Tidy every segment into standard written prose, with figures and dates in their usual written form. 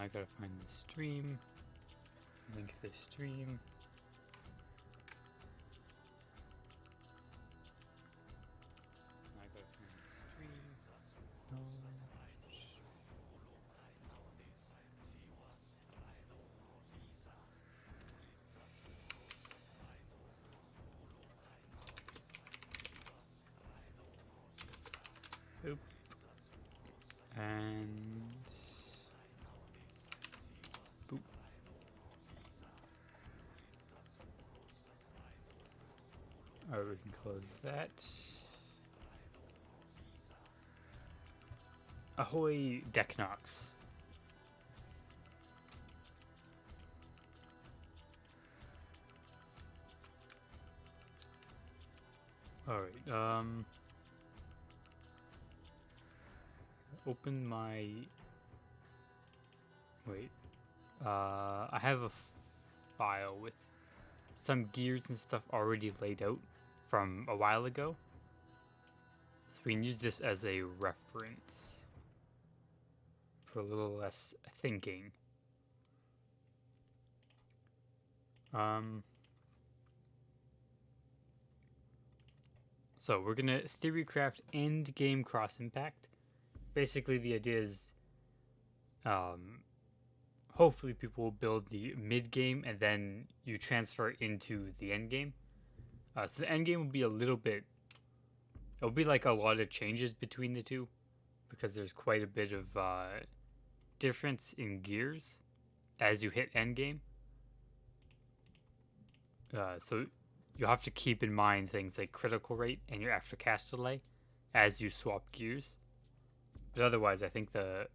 Now I gotta find the stream. Link the stream. Now I gotta find the stream. No. Boop. And boop. Alright, we can close that. Ahoy, deck knocks. Alright, open my... Wait. I have a file with some gears and stuff already laid out from a while ago. So we can use this as a reference for a little less thinking. So we're gonna Theorycraft Endgame Cross Impact. Basically, the idea is, hopefully people will build the mid game and then you transfer into the end game. So the end game will be a little bit, it'll be like a lot of changes between the two because there's quite a bit of difference in gears as you hit end game. So you have to keep in mind things like critical rate and your after cast delay as you swap gears. But otherwise, I think the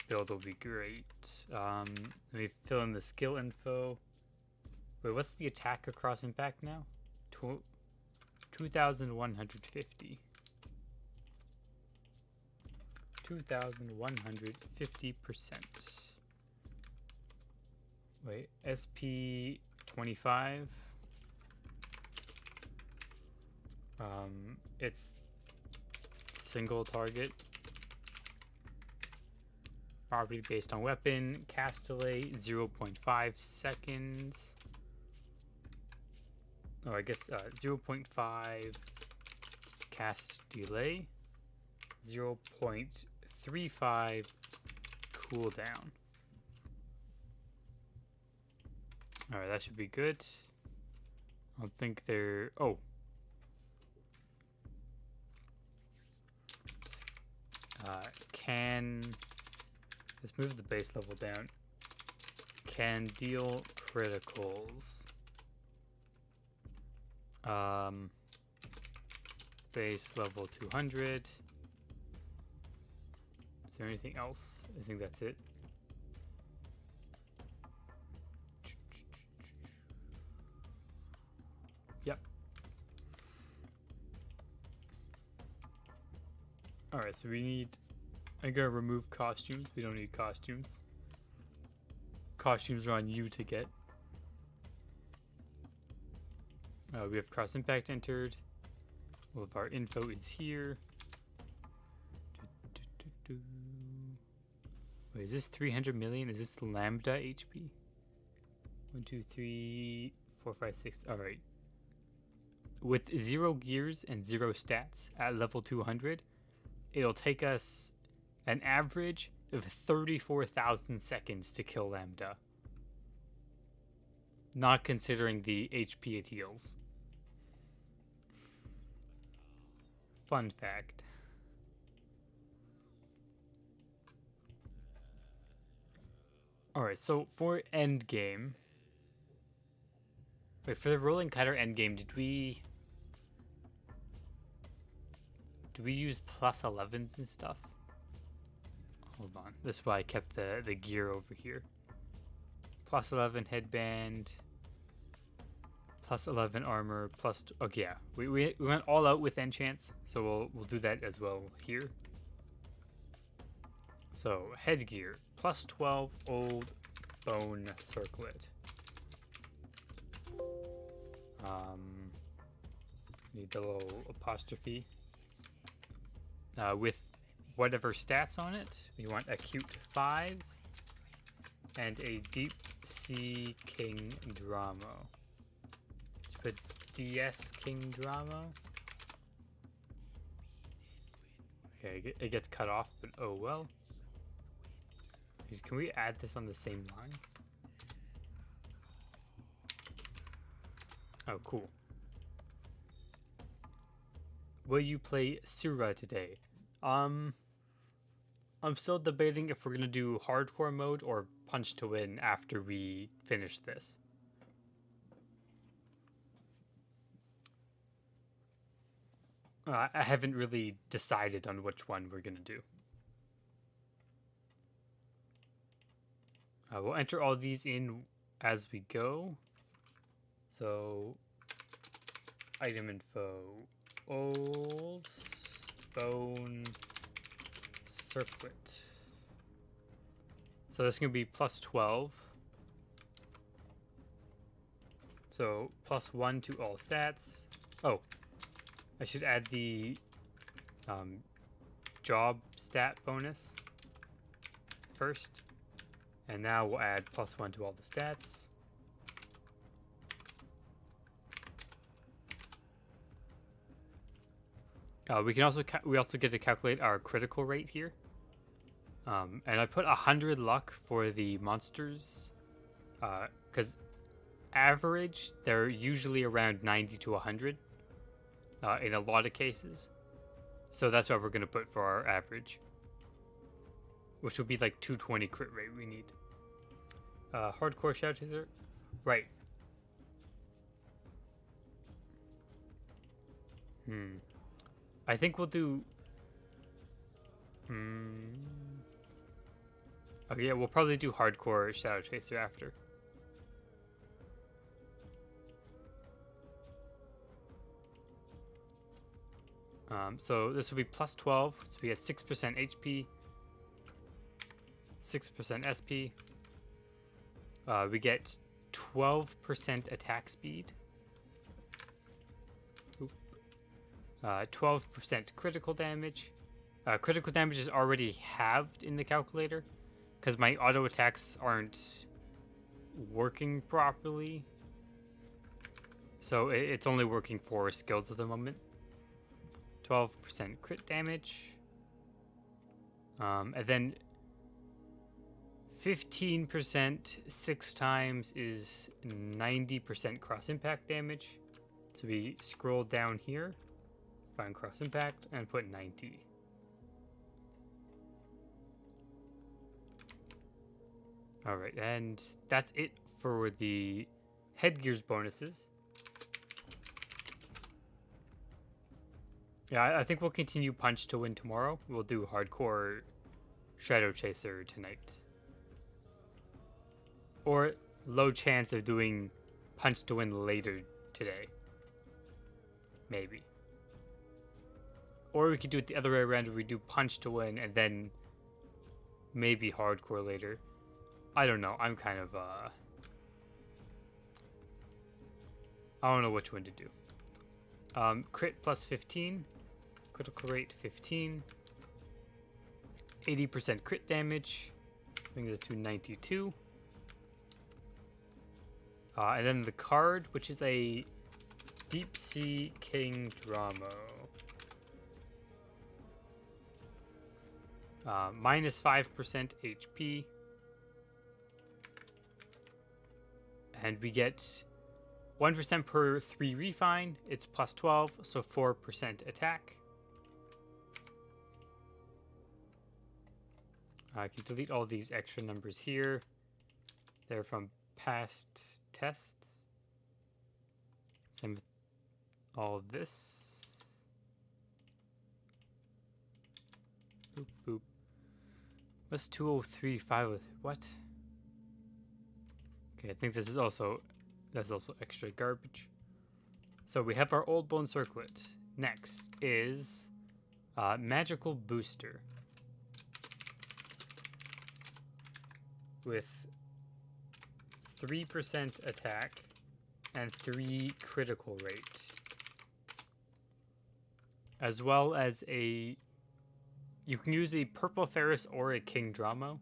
build will be great. Let me fill in the skill info. Wait, what's the attack across impact now? 2,150. 2,150%. Wait, SP 25. It's single target. Property based on weapon. Cast delay 0.5 seconds. Oh, I guess 0.5 cast delay. 0.35 cooldown. Alright, that should be good. I don't think they're... Oh. Can... Let's move the base level down. Can deal criticals. Base level 200. Is there anything else? I think that's it. Yep. Alright, so we need... I'm gonna remove costumes. We don't need costumes. Costumes are on you to get. We have cross impact entered. All of our info is here. Wait, is this 300 million? Is this the lambda HP? 1, 2, 3, 4, 5, 6. Alright. With 0 gears and 0 stats at level 200, it'll take us an average of 34,000 seconds to kill lambda. Not considering the HP it heals. Fun fact. Alright, so for endgame... Wait, for the rolling cutter endgame, did we use plus 11s and stuff? Hold on. This is why I kept the gear over here. Plus 11 headband. Plus 11 armor. Plus... Okay, yeah. We went all out with enchants, so we'll do that as well here. So, headgear. Plus 12 old bone circlet. Need the little apostrophe. With whatever stats on it. We want acute 5 and a deep sea king drama. Let's put DS king drama. Okay, it gets cut off, but oh well. Can we add this on the same line? Oh, cool. Will you play Sura today? I'm still debating if we're gonna do hardcore mode or punch to win after we finish this. I haven't really decided on which one we're gonna do. We'll enter all these in as we go. So, item info, old bone circlet. So this is going to be plus 12. So plus 1 to all stats. Oh, I should add the job stat bonus first. And now we'll add plus 1 to all the stats. We also get to calculate our critical rate here. And I put 100 luck for the monsters, because average they're usually around 90 to 100 in a lot of cases. So that's what we're gonna put for our average, which will be like 220 crit rate we need. Hardcore Shadow Chaser, right? I think we'll do. Okay, yeah, we'll probably do hardcore Shadow Chaser after. So this will be plus 12, so we get 6% HP, 6% SP. We get 12% attack speed. 12% critical damage. Critical damage is already halved in the calculator because my auto attacks aren't working properly. So it's only working for skills at the moment. 12% crit damage. And then 15% 6 times is 90% cross impact damage. So we scroll down here, find cross impact, and put 90. Alright, and that's it for the headgears bonuses. Yeah, I think we'll continue Punch to win tomorrow. We'll do hardcore Shadow Chaser tonight. Or low chance of doing Punch to win later today. Maybe. Or we could do it the other way around where we do Punch to win and then maybe hardcore later. I don't know. I'm kind of, I don't know which one to do. Crit plus 15. Critical rate 15. 80% crit damage. Brings us to 92. And then the card, which is a Deep Sea King Dramo. Minus 5% HP. And we get 1% per 3 refine. It's plus 12, so 4% attack. I can delete all these extra numbers here. They're from past tests. Same with all of this. Boop, boop. What's 2035 with what? Okay, I think this is also, that's also extra garbage. So we have our old bone circlet. Next is magical booster with 3% attack and 3 critical rate, as well as a you can use a Purple Ferris or a King Dramo.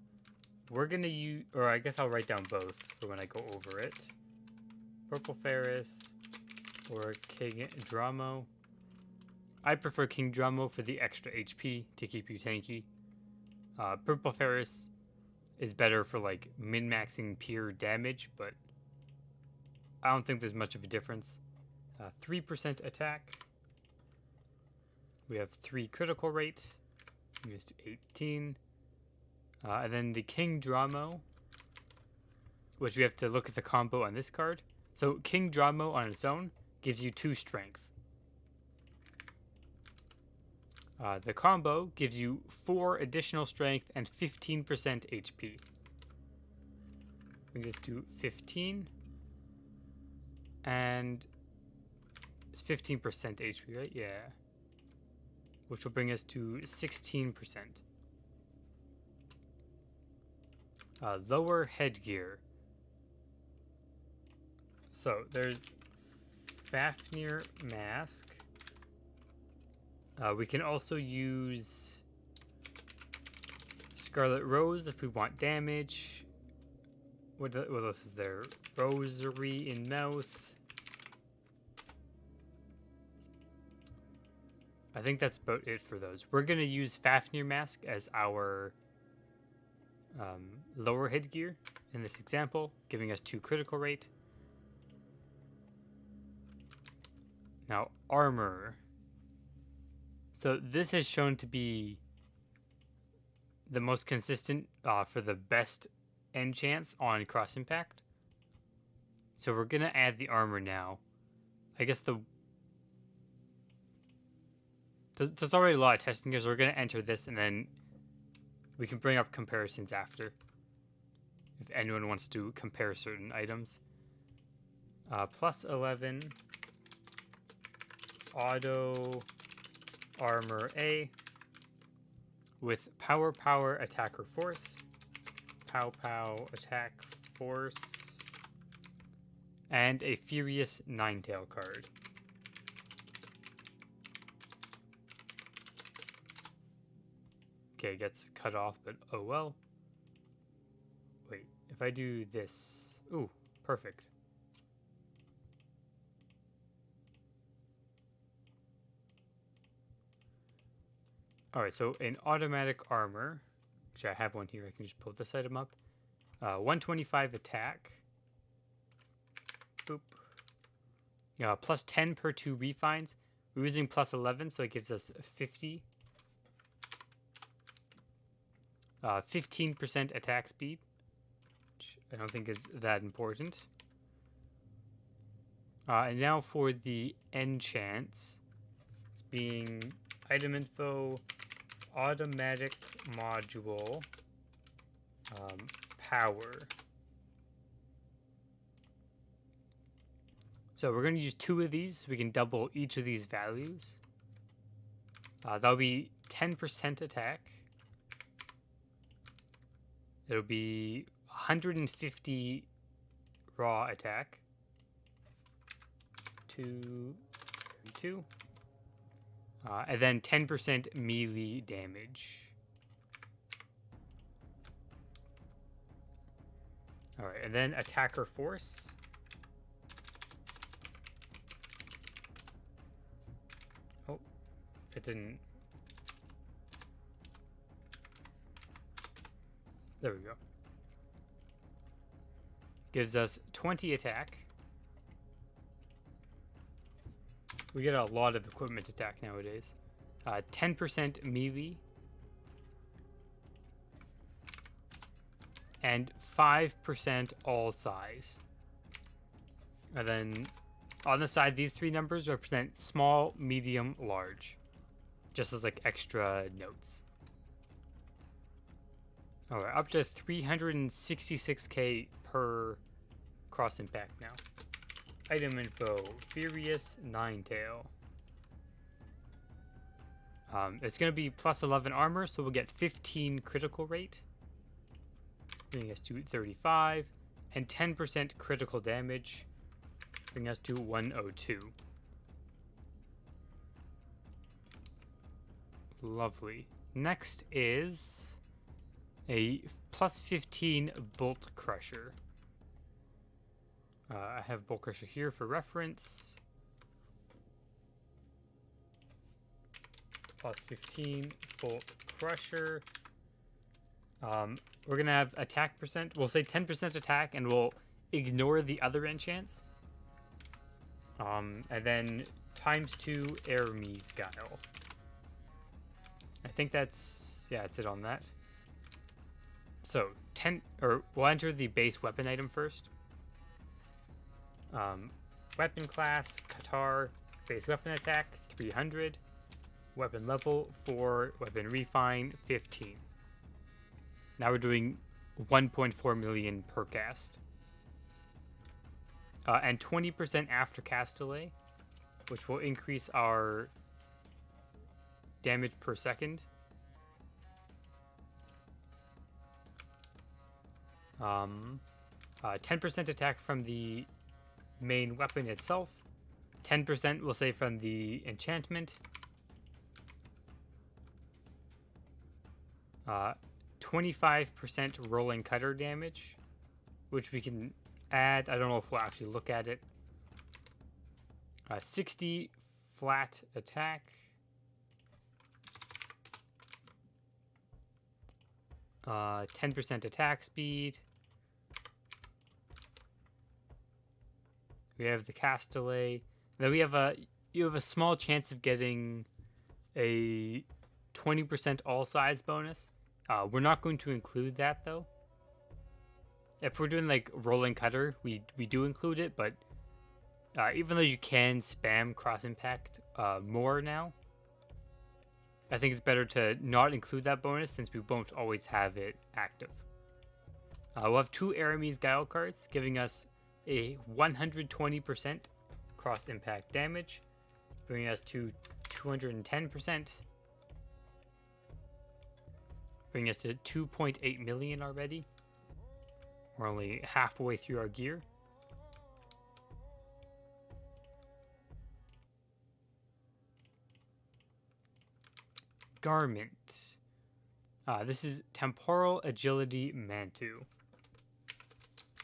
We're gonna use, or I guess I'll write down both for when I go over it. Purple Ferris or King Dramo. I prefer King Dramo for the extra HP to keep you tanky. Purple Ferris is better for like min-maxing pure damage, but I don't think there's much of a difference. 3% attack. We have 3 critical rate. Goes to 18. And then the King Dramo, which we have to look at the combo on this card. So King Dramo on its own gives you 2 strength. The combo gives you 4 additional strength and 15% HP. We just do 15. And it's 15% HP, right? Yeah. Which will bring us to 16%. Lower headgear. So there's Fafnir mask. We can also use Scarlet Rose if we want damage. What else is there? Rosary in mouth. I think that's about it for those. We're going to use Fafnir mask as our lower headgear in this example, giving us 2 critical rate. Now, armor. So this has shown to be the most consistent for the best enchants on cross impact. So we're going to add the armor now. I guess there's already a lot of testing here, so we're going to enter this and then we can bring up comparisons after if anyone wants to compare certain items. Plus 11 auto armor A with power attacker force, pow attack force, and a furious Ninetail card. Okay, it gets cut off, but oh well. Wait, if I do this... Ooh, perfect. Alright, so in automatic armor, which I have one here, I can just pull this item up. 125 attack. Boop. Plus 10 per 2 refines. We're using plus 11, so it gives us 50. 15% attack speed, which I don't think is that important. And now for the enchants, it's being item info, automatic module, power. So we're going to use 2 of these, so we can double each of these values. That'll be 10% attack. It'll be 150 raw attack. 2, 2. And then 10% melee damage. Alright, and then attacker force. Oh, it didn't. There we go. Gives us 20 attack. We get a lot of equipment attack nowadays. 10% melee. And 5% all size. And then on the side, these 3 numbers represent small, medium, large. Just as like extra notes. Alright, up to 366k per cross impact now. Item info, Furious Ninetail. It's going to be plus 11 armor, so we'll get 15 critical rate. Bringing us to 35. And 10% critical damage. Bringing us to 102. Lovely. Next is a plus 15 Bolt Crusher. I have Bolt Crusher here for reference. Plus 15 Bolt Crusher. We're gonna have attack percent. We'll say 10% attack, and we'll ignore the other enchants. And then ×2 Aramis Guile. I think that's it on that. So we'll enter the base weapon item first. Weapon class Qatar, base weapon attack 300, weapon level 4, weapon refine 15. Now we're doing 1.4 million per cast. And 20% after cast delay, which will increase our damage per second. 10% attack from the main weapon itself. 10% we'll say from the enchantment. 25% rolling cutter damage, which we can add. I don't know if we'll actually look at it. 60 flat attack. 10% attack speed. We have the cast delay. Then we have you have a small chance of getting a 20% all size bonus. We're not going to include that though. If we're doing like rolling cutter, we do include it, but even though you can spam cross impact more now, I think it's better to not include that bonus since we won't always have it active. We'll have 2 Aramis Guile cards, giving us a 120% cross impact damage, bringing us to 210%, bringing us to 2.8 million already. We're only halfway through our gear. Garment. This is Temporal Agility Mantu.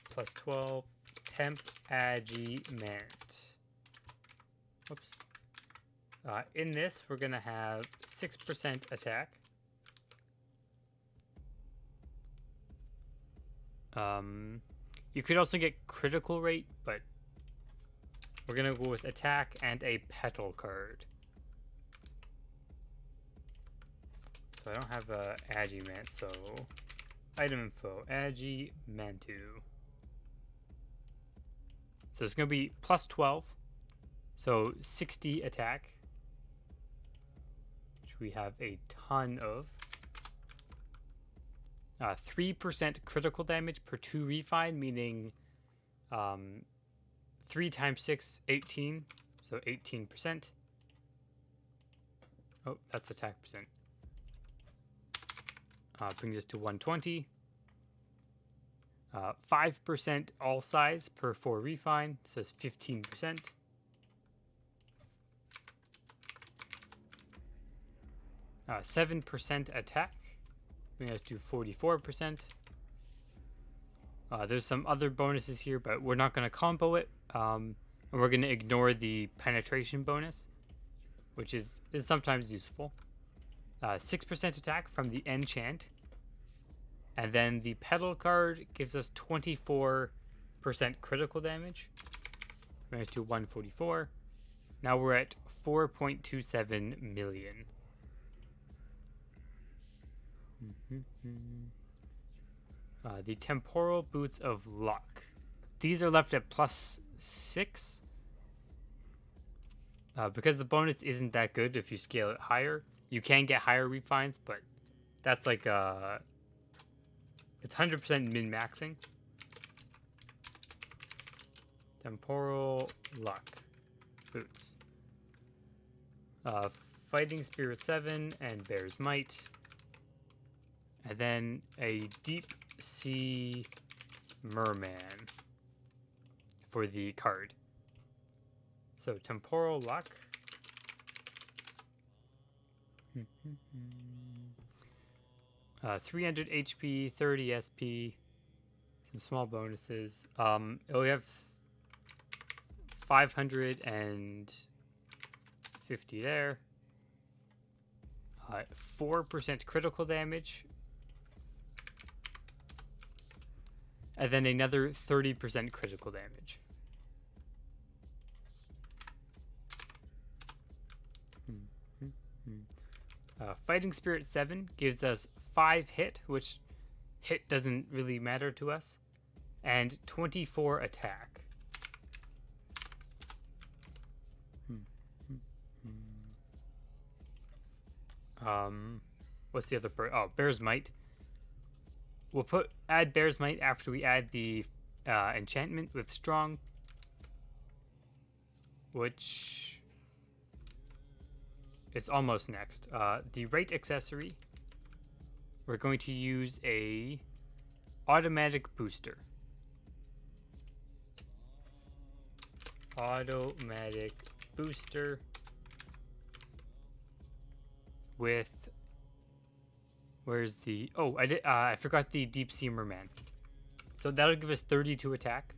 Plus 12. Temp Agi Mant. Whoops. In this, we're going to have 6% attack. You could also get critical rate, but we're going to go with attack and a petal card. So I don't have Agi Mant, so item info, Agi Mantu. So it's going to be plus 12, so 60 attack, which we have a ton of. 3% critical damage per 2 refine, meaning 3 times 6, 18, so 18%. Oh, that's attack percent. Brings us to 120. 5% all size per 4 refine, so it's 15%. Uh, 7% attack, bringing us to 44%. There's some other bonuses here, but we're not going to combo it. And we're going to ignore the penetration bonus, which is sometimes useful. 6% attack from the enchant. And then the petal card gives us 24% critical damage. Brings us to 144. Now we're at 4.27 million. The Temporal Boots of Luck. These are left at plus 6. Because the bonus isn't that good if you scale it higher. You can get higher refines, but that's like it's 100% min-maxing. Temporal Luck Boots. Fighting Spirit 7 and Bear's Might. And then a Deep Sea Merman for the card. So Temporal Luck. 300 HP, 30 SP, some small bonuses. We have 550 there. 4% critical damage. And then another 30% critical damage. Fighting Spirit 7 gives us 5 hit, which hit doesn't really matter to us, and 24 attack. What's the other bird? Oh, Bear's Might. We'll add Bear's Might after we add the enchantment with Strong, which is almost next. The Rate accessory, we're going to use a automatic booster. Automatic booster with, where's the, oh, I forgot the Deep Sea Merman. So that'll give us 32 attack.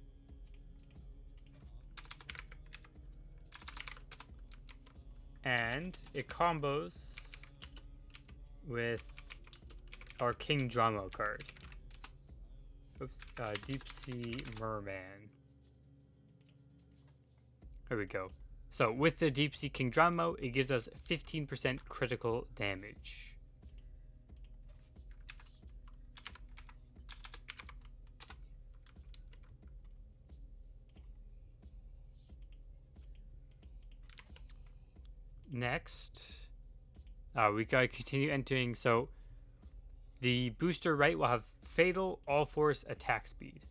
And it combos with our King Drama card. Oops, Deep Sea Merman. There we go. So with the Deep Sea King Drama, it gives us 15% critical damage. Next, we gotta continue entering. So the booster right will have Fatal All Force attack speed.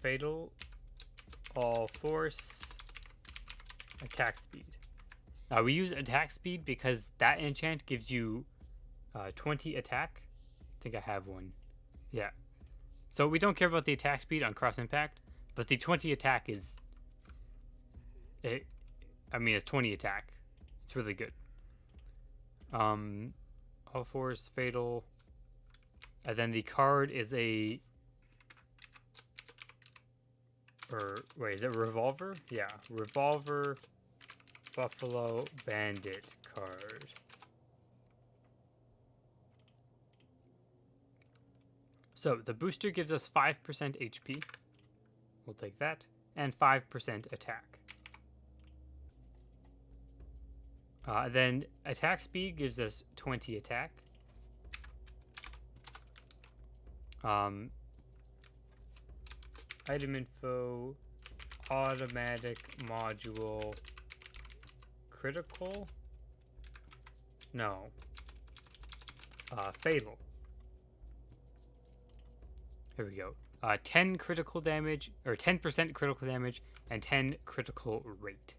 Fatal All Force attack speed. We use attack speed because that enchant gives you 20 attack. I think I have one. Yeah. So we don't care about the attack speed on cross impact, but the 20 attack is, it's 20 attack. It's really good. All Force, Fatal, and then the card is a, or wait, is it Revolver? Yeah, Revolver Buffalo Bandit card. So the booster gives us 5% HP. We'll take that. And 5% attack. Then attack speed gives us 20 attack. Item info, automatic module, critical? No. Fatal. Here we go. 10 critical damage, or 10% critical damage, and 10 critical rate.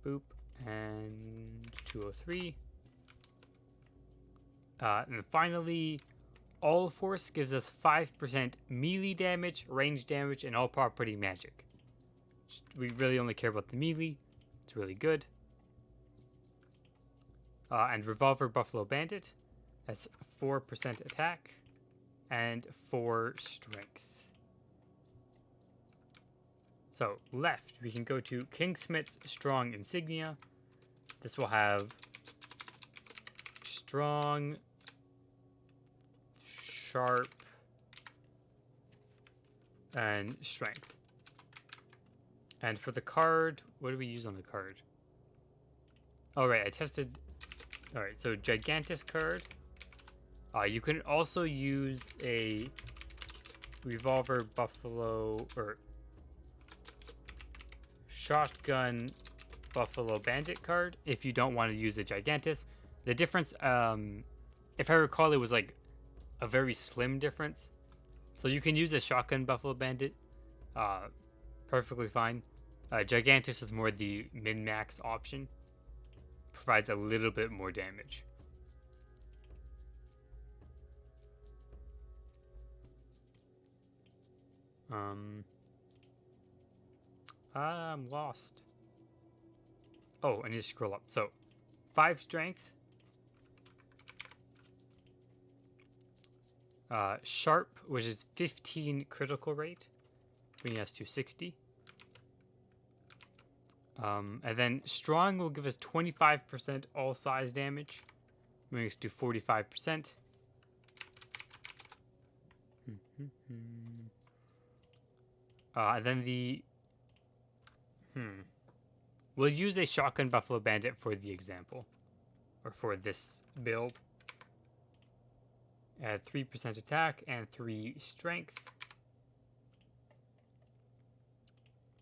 Boop, and 203. And then finally, All Force gives us 5% melee damage, range damage, and all property magic. We really only care about the melee. It's really good. And Revolver Buffalo Bandit. That's 4% attack and 4 strength. So left, we can go to King Smith's Strong Insignia. This will have strong, sharp, and strength. And for the card, what do we use on the card? Oh, right, I tested. All right, so Gigantus card. You can also use a Revolver Buffalo or Shotgun Buffalo Bandit card if you don't want to use a Gigantus. The difference, if I recall, it was like a very slim difference. So you can use a Shotgun Buffalo Bandit perfectly fine. Gigantus is more the min-max option. Provides a little bit more damage. I'm lost. Oh, I need to scroll up. So, 5 strength. Sharp, which is 15 critical rate, bringing us to 60. And then strong will give us 25% all size damage, bringing us to 45%. And then we'll use a shotgun buffalo bandit for the example, or for this build. Add 3% attack and 3 strength.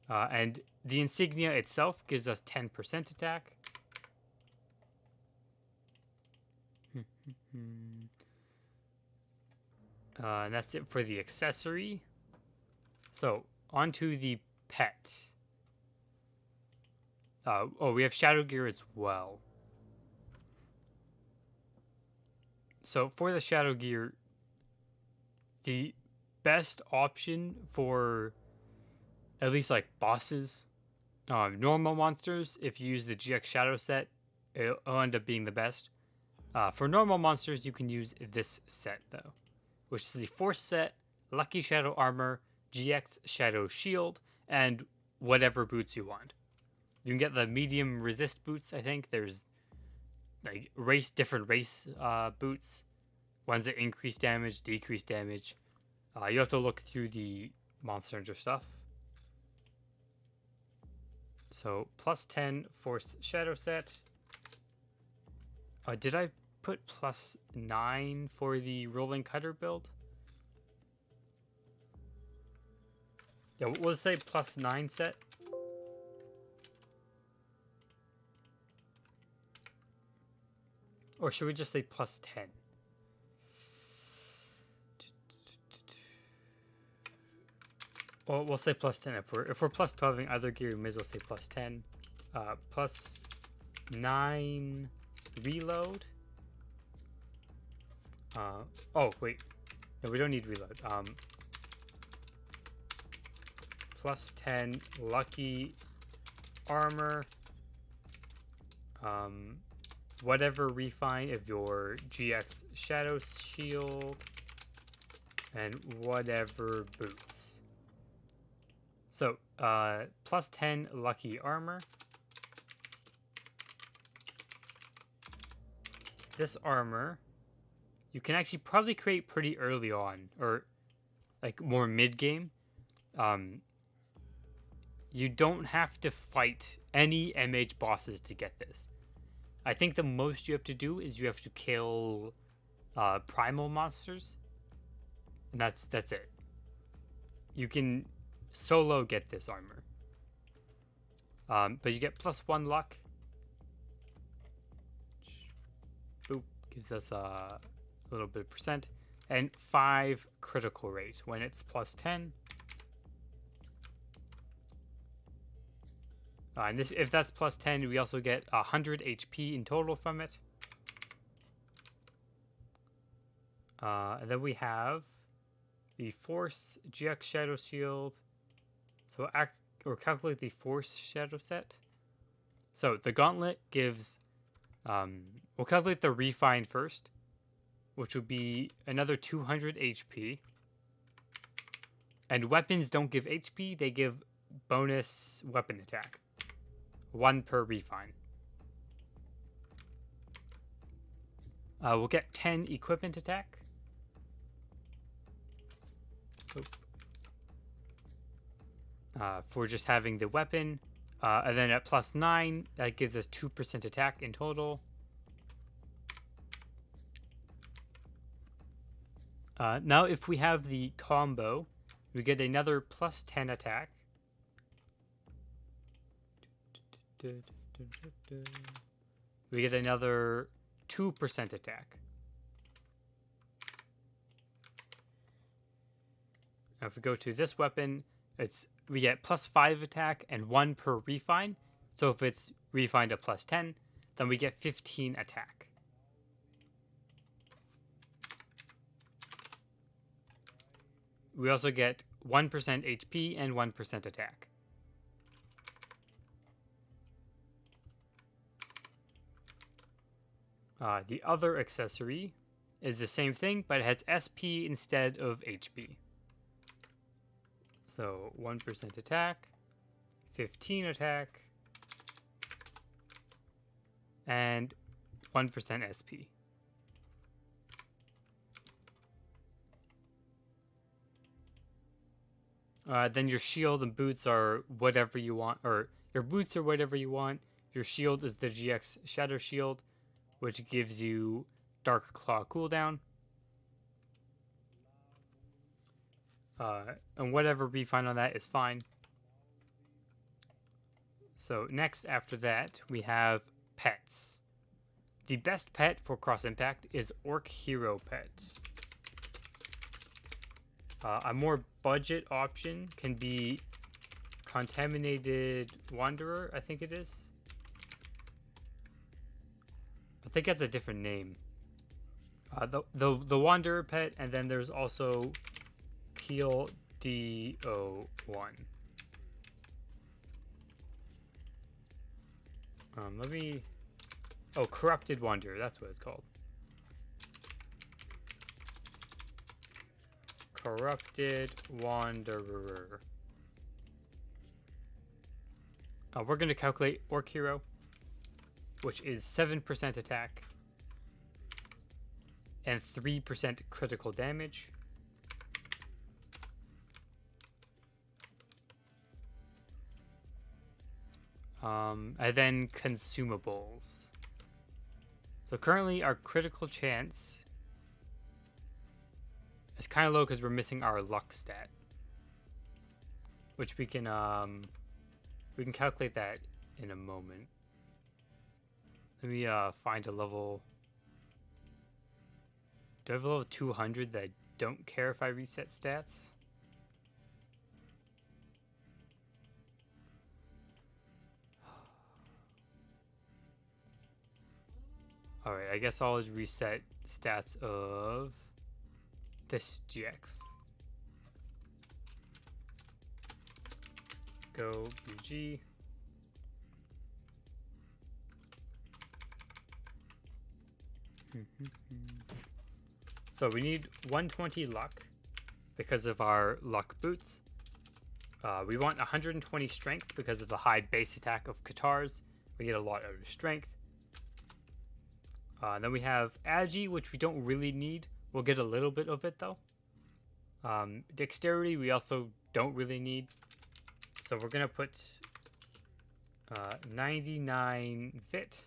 And the insignia itself gives us 10% attack. And that's it for the accessory. So, onto the pet. Oh, we have shadow gear as well. So, for the shadow gear, the best option for at least like bosses, normal monsters, if you use the GX Shadow set, it'll end up being the best. For normal monsters, you can use this set though, which is the Force set, Lucky Shadow Armor, GX Shadow Shield, and whatever boots you want. You can get the medium resist boots, I think. There's like different race boots, ones that increase damage, decrease damage. You have to look through the Monster Hunter stuff. So, plus 10 Force Shadow set. Did I put plus 9 for the Rolling Cutter build? Yeah, we'll say plus 9 set. Or should we just say plus 10? Well, we'll say plus 10. If we're plus 12 in other gear, we may as well say plus 10. Plus 9 reload. Oh, wait. No, we don't need reload. Plus 10 lucky armor. Whatever refine of your GX Shadow Shield. And whatever boots. So, plus 10 lucky armor. This armor, you can actually probably create pretty early on, or like more mid-game. You don't have to fight any MH bosses to get this. I think the most you have to do is you have to kill primal monsters, and that's it. You can solo get this armor, but you get plus 1 luck. Boop, gives us a little bit of percent, and 5 critical rate when it's plus 10. And this, if that's plus 10, we also get 100 HP in total from it. And then we have the Force GX Shadow Shield. So calculate the Force Shadow set. So the Gauntlet gives, we'll calculate the Refine first, which would be another 200 HP. And weapons don't give HP, they give bonus weapon attack. 1 per refine. We'll get 10 equipment attack. For just having the weapon. And then at plus 9, that gives us 2% attack in total. Now if we have the combo, we get another plus 10 attack. We get another 2% attack. Now if we go to this weapon, we get plus 5 attack and 1 per refine. So if it's refined at plus 10, then we get 15 attack. We also get 1% HP and 1% attack. The other accessory is the same thing, but it has SP instead of HP. So 1% attack, 15 attack, and 1% SP. Then your shield and boots are whatever you want, or your boots are whatever you want. Your shield is the GX Shatter Shield, which gives you Dark Claw cooldown. And whatever we find on that is fine. So next after that, we have pets. The best pet for Cross Impact is Orc Hero Pet. A more budget option can be Contaminated Wanderer, I think it is. I think that's a different name. The Wanderer pet, and then there's also Peel DO1. Let me... Oh, Corrupted Wanderer, that's what it's called. Corrupted Wanderer. We're going to calculate Orc Hero, which is 7% attack and 3% critical damage. And then consumables. So currently our critical chance is kind of low because we're missing our luck stat, which we can calculate that in a moment. Let me find a level. Do I have a level 200 that I don't care if I reset stats? Alright, I guess I'll just reset stats of this GX. Go BG. So we need 120 luck because of our luck boots. We want 120 strength because of the high base attack of Katars. We get a lot of strength. Then we have Agi, which we don't really need. We'll get a little bit of it though. Dexterity we also don't really need. So we're going to put 99 Vit.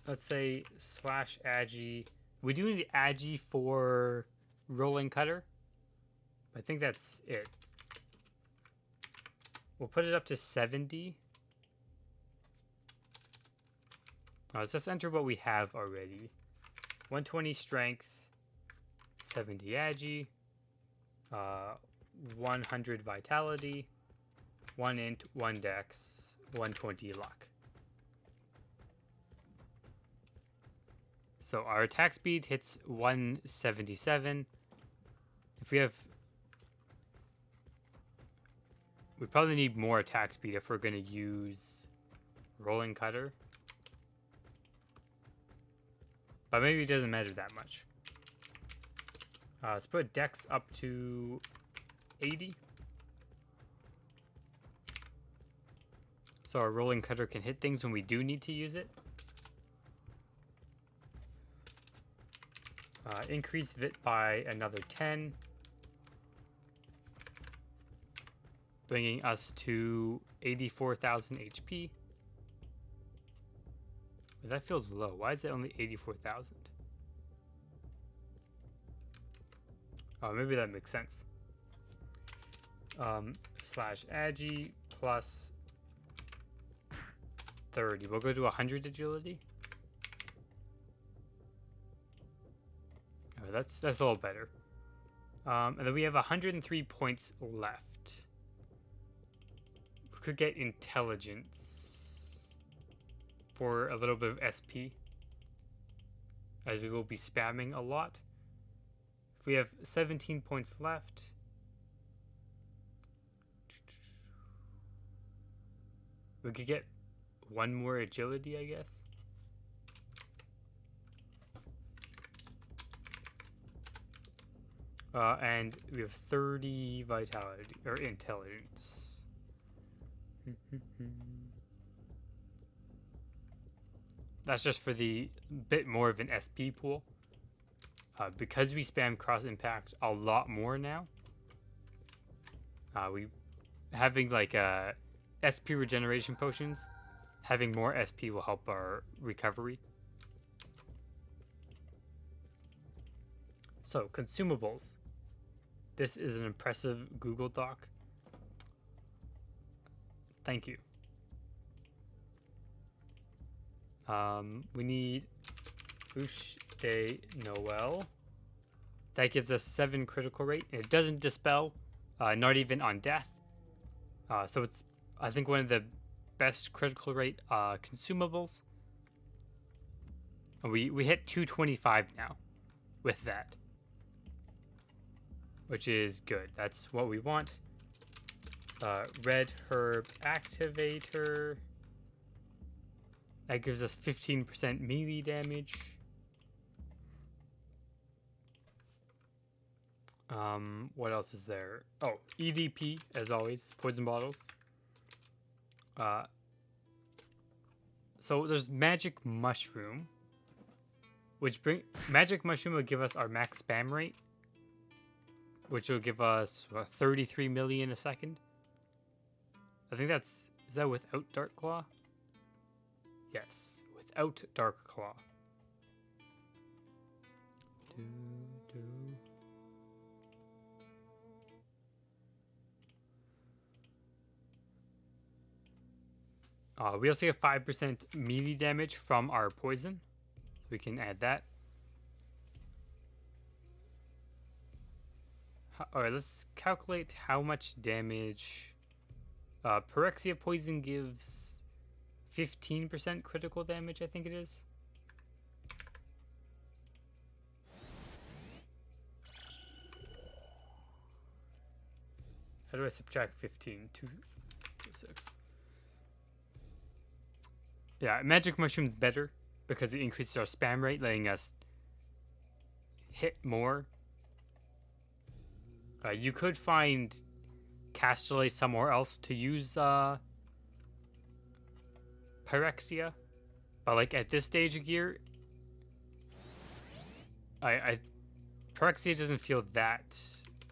Let's say slash Agi. We do need Agi for Rolling Cutter. I think that's it. We'll put it up to 70. Let's just enter what we have already. 120 strength, 70 Agi, 100 vitality, 1 int, 1 dex, 120 luck. So our attack speed hits 177. If we have... We probably need more attack speed if we're going to use Rolling Cutter. But maybe it doesn't matter that much. Let's put Dex up to 80. So our Rolling Cutter can hit things when we do need to use it. Increase Vit by another 10. Bringing us to 84,000 HP. But that feels low. Why is it only 84,000? Oh, maybe that makes sense. Slash Agi plus 30. We'll go to 100 agility. Oh, that's a little better. And then we have 103 points left. We could get intelligence for a little bit of SP, as we will be spamming a lot. If we have 17 points left, We could get one more agility, I guess. And we have 30 vitality or intelligence. That's just for the bit more of an SP pool. Because we spam cross impact a lot more now. We having like SP regeneration potions. Having more SP will help our recovery. So consumables. This is an impressive Google Doc. Thank you. We need Bouche de Noël. That gives us 7 critical rate. It doesn't dispel, not even on death. So it's, I think, one of the best critical rate consumables. And we hit 225 now with that, which is good. That's what we want. Red herb activator. That gives us 15% melee damage. What else is there? Oh, EDP, as always, poison bottles. So there's magic mushroom, magic mushroom will give us our max spam rate, which will give us 33 million a second. I think is that without Dark Claw? Yes, without Dark Claw. We also get 5% melee damage from our poison. We can add that. Alright, let's calculate how much damage Pyrexia poison gives. 15% critical damage, I think it is. How do I subtract 15? 2, 6. Yeah, magic mushroom's better because it increases our spam rate, letting us hit more. You could find Casterly somewhere else to use Pyrexia, but like at this stage of gear, Pyrexia doesn't feel that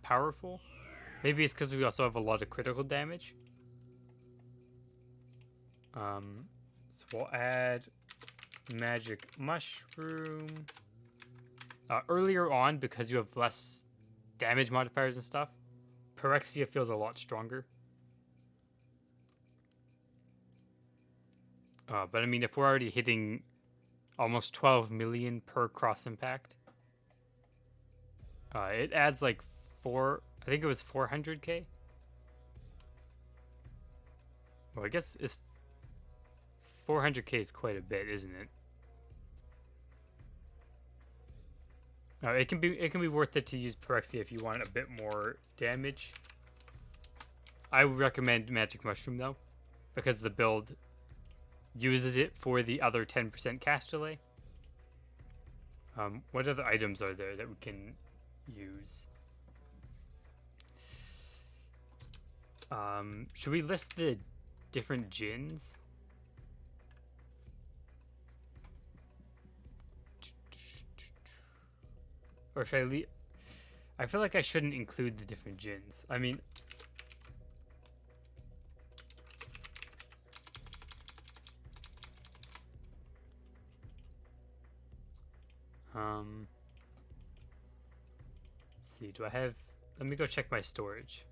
powerful. Maybe it's because we also have a lot of critical damage. So we'll add magic mushroom. Earlier on, because you have less damage modifiers and stuff, Pyrexia feels a lot stronger. But I mean, if we're already hitting almost 12 million per cross impact, it adds like I think it was 400k. Well, I guess it's 400k is quite a bit, isn't it? It can be worth it to use Pyrexia if you want a bit more damage. I would recommend Magic Mushroom though, because the build uses it for the other 10% cast delay. What other items are there that we can use? Should we list the different gins? Or should I leave? I feel like I shouldn't include the different gins. I mean, let's see, do I have, let me go check my storage.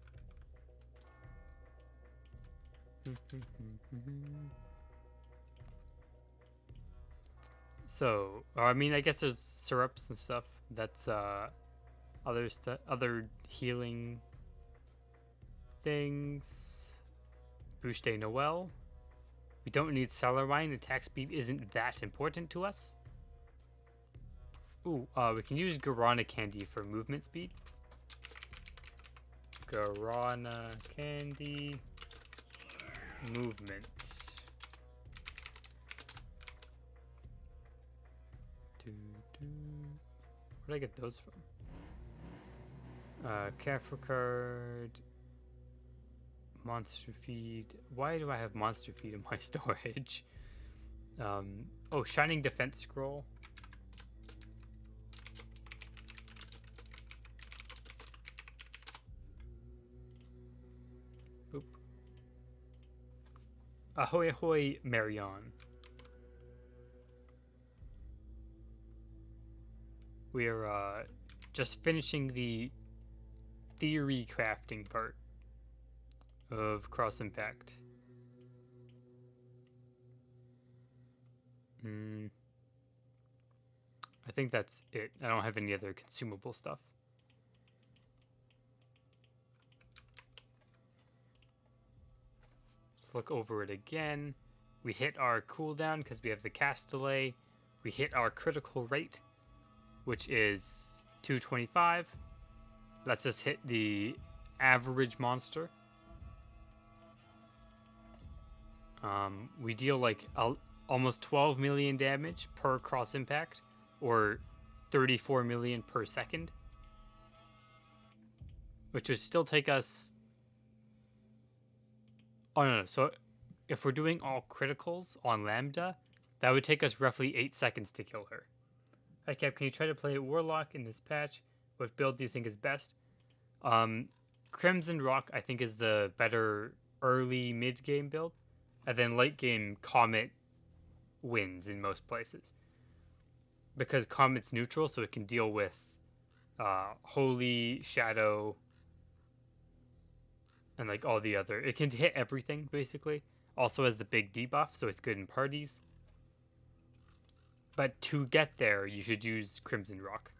So, I mean, I guess there's syrups and stuff. That's other healing things. Bouche de Noël. We don't need cellar wine. Attack speed isn't that important to us. Ooh, we can use guarana candy for movement speed. Guarana candy, movement. Where'd I get those from? Careful card. Monster feed. Why do I have monster feed in my storage? Oh, shining defense scroll. Oop. Ahoy ahoy, merrier. We're just finishing the Theorycrafting part of Cross Impact. I think that's it. I don't have any other consumable stuff. Let's look over it again. We hit our cooldown because we have the cast delay. We hit our critical rate, which is 225. Lets us hit the average monster. We deal like almost 12 million damage per cross impact, or 34 million per second, which would still take us... Oh no, so if we're doing all criticals on Lambda, that would take us roughly 8 seconds to kill her. Hi Cap, can you try to play Warlock in this patch? What build do you think is best? Crimson Rock, I think, is the better early mid-game build. And then late game, Comet wins in most places. Because Comet's neutral, so it can deal with Holy, Shadow, and like all the other... It can hit everything, basically. Also has the big debuff, so it's good in parties. But to get there, you should use Crimson Rock.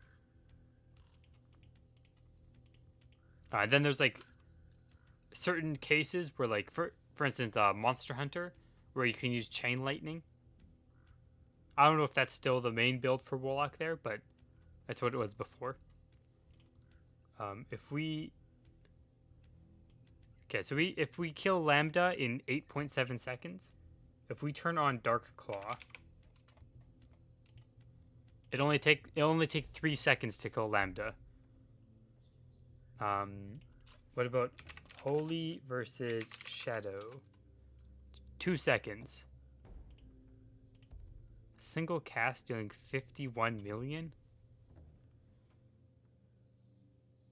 Then there's like certain cases where, like, for instance, Monster Hunter, where you can use Chain Lightning. I don't know if that's still the main build for Warlock there, but that's what it was before. If we kill Lambda in 8.7 seconds, if we turn on Dark Claw, it only take 3 seconds to kill Lambda. What about Holy versus Shadow? 2 seconds. Single cast dealing 51 million?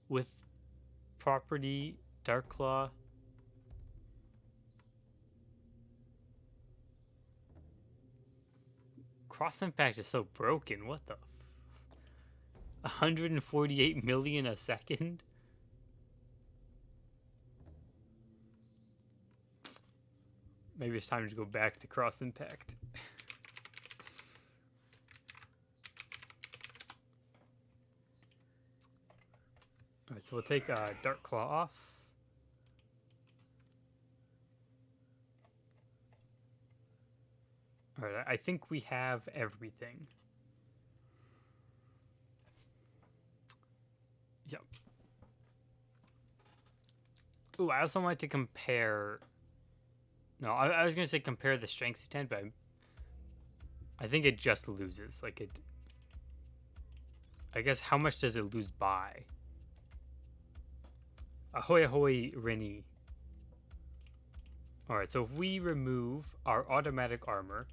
With property, Dark Claw. Cross Impact is so broken, what the? 148 million a second? Maybe it's time to go back to Cross Impact. Alright, so we'll take Dark Claw off. Alright, I think we have everything. Yep. Ooh, I also wanted to compare... No, I was going to say compare the strengths to 10, but I think it just loses. Like, it... I guess how much does it lose by? Ahoy ahoy, Rennie. Alright, so if we remove our automatic armor,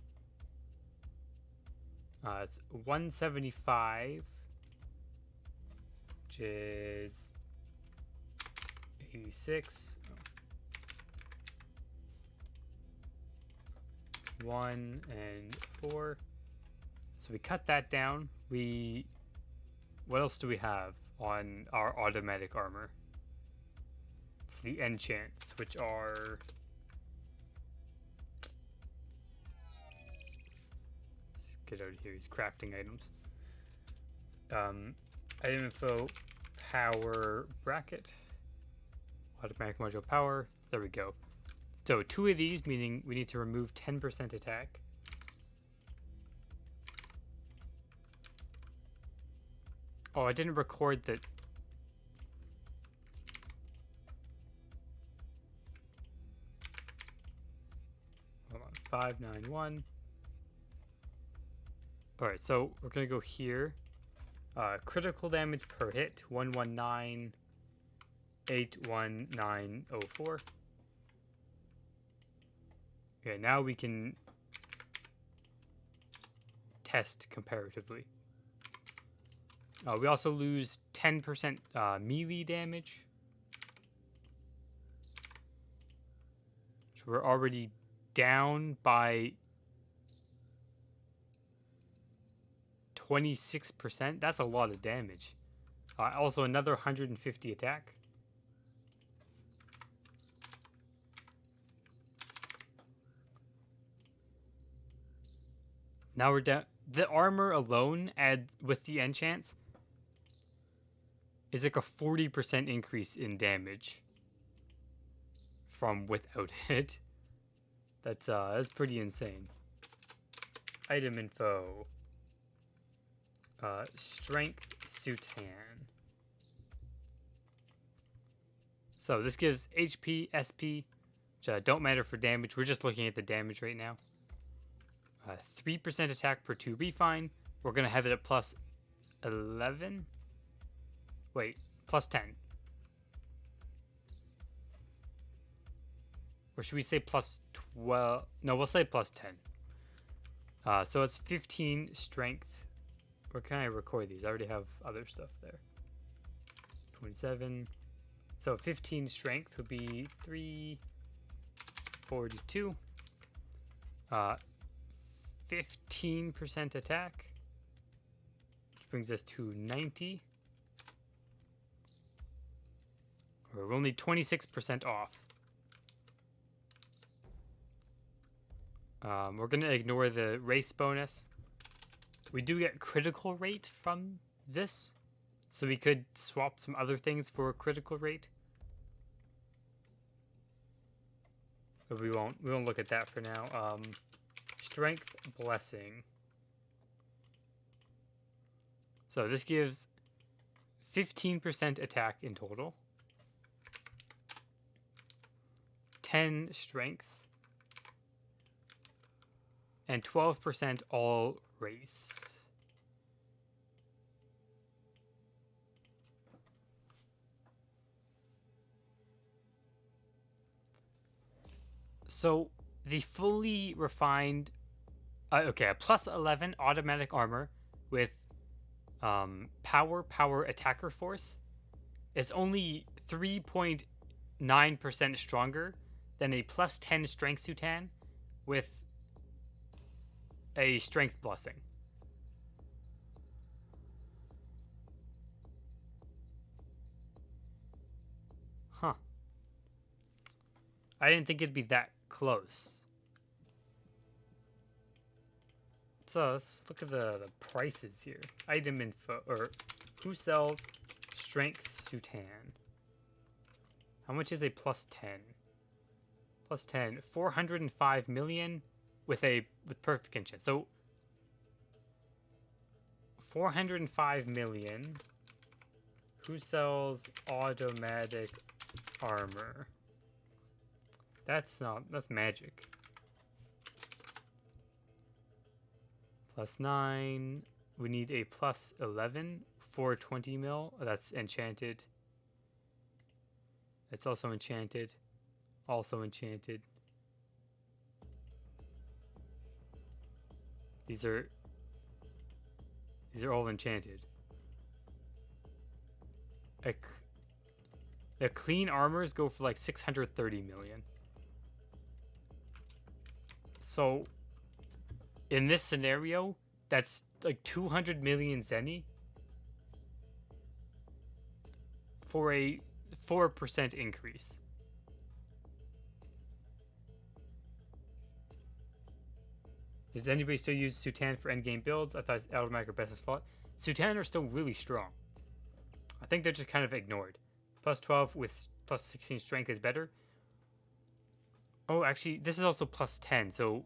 it's 175, which is 86. 1 and 4. So we cut that down. What else do we have on our automatic armor? It's the enchants, which are... Let's get out of here, these crafting items. Item info, power bracket, automatic module power. There we go. So 2 of these, meaning we need to remove 10% attack. Oh, I didn't record that. Hold on, 591. All right, so we're gonna go here. Critical damage per hit, 119,81904. Okay, now we can test comparatively. We also lose 10% melee damage. So we're already down by 26%. That's a lot of damage. Also another 150 attack. Now we're down. The armor alone, with the enchants, is like a 40% increase in damage from without it. That's pretty insane. Item info. Strength Sutan. So this gives HP, SP, which don't matter for damage. We're just looking at the damage right now. 3% attack per 2 refine. We're going to have it at plus 11. Wait, plus 10. Or should we say plus 12? No, we'll say plus 10. So it's 15 strength. Where can I record these? I already have other stuff there. 27. So 15 strength would be 342. 15% attack, which brings us to 90. We're only 26% off. We're going to ignore the race bonus. We do get critical rate from this, so we could swap some other things for a critical rate. But we won't look at that for now. Strength Blessing. So this gives 15% attack in total, 10 strength, and 12% all race. So the fully refined, okay, a plus 11 automatic armor with power attacker force is only 3.9% stronger than a plus 10 strength Sutan with a strength blessing. Huh. I didn't think it'd be that close. So let's look at the prices here. Item info, or who sells strength Sutan? How much is a plus 10? Plus 10, 405 million with perfect enchant. So 405 million. Who sells automatic armor? That's magic. Plus 9. We need a plus 11 for 20 mil. Oh, that's enchanted. It's also enchanted. Also enchanted. These are all enchanted. The clean armors go for like 630 million. So in this scenario, that's like 200 million zenny for a 4% increase. Does anybody still use Sutan for endgame builds? I thought automatic or best in slot. Sutan are still really strong. I think they're just kind of ignored. Plus 12 with plus 16 strength is better. Oh, actually, this is also plus 10. So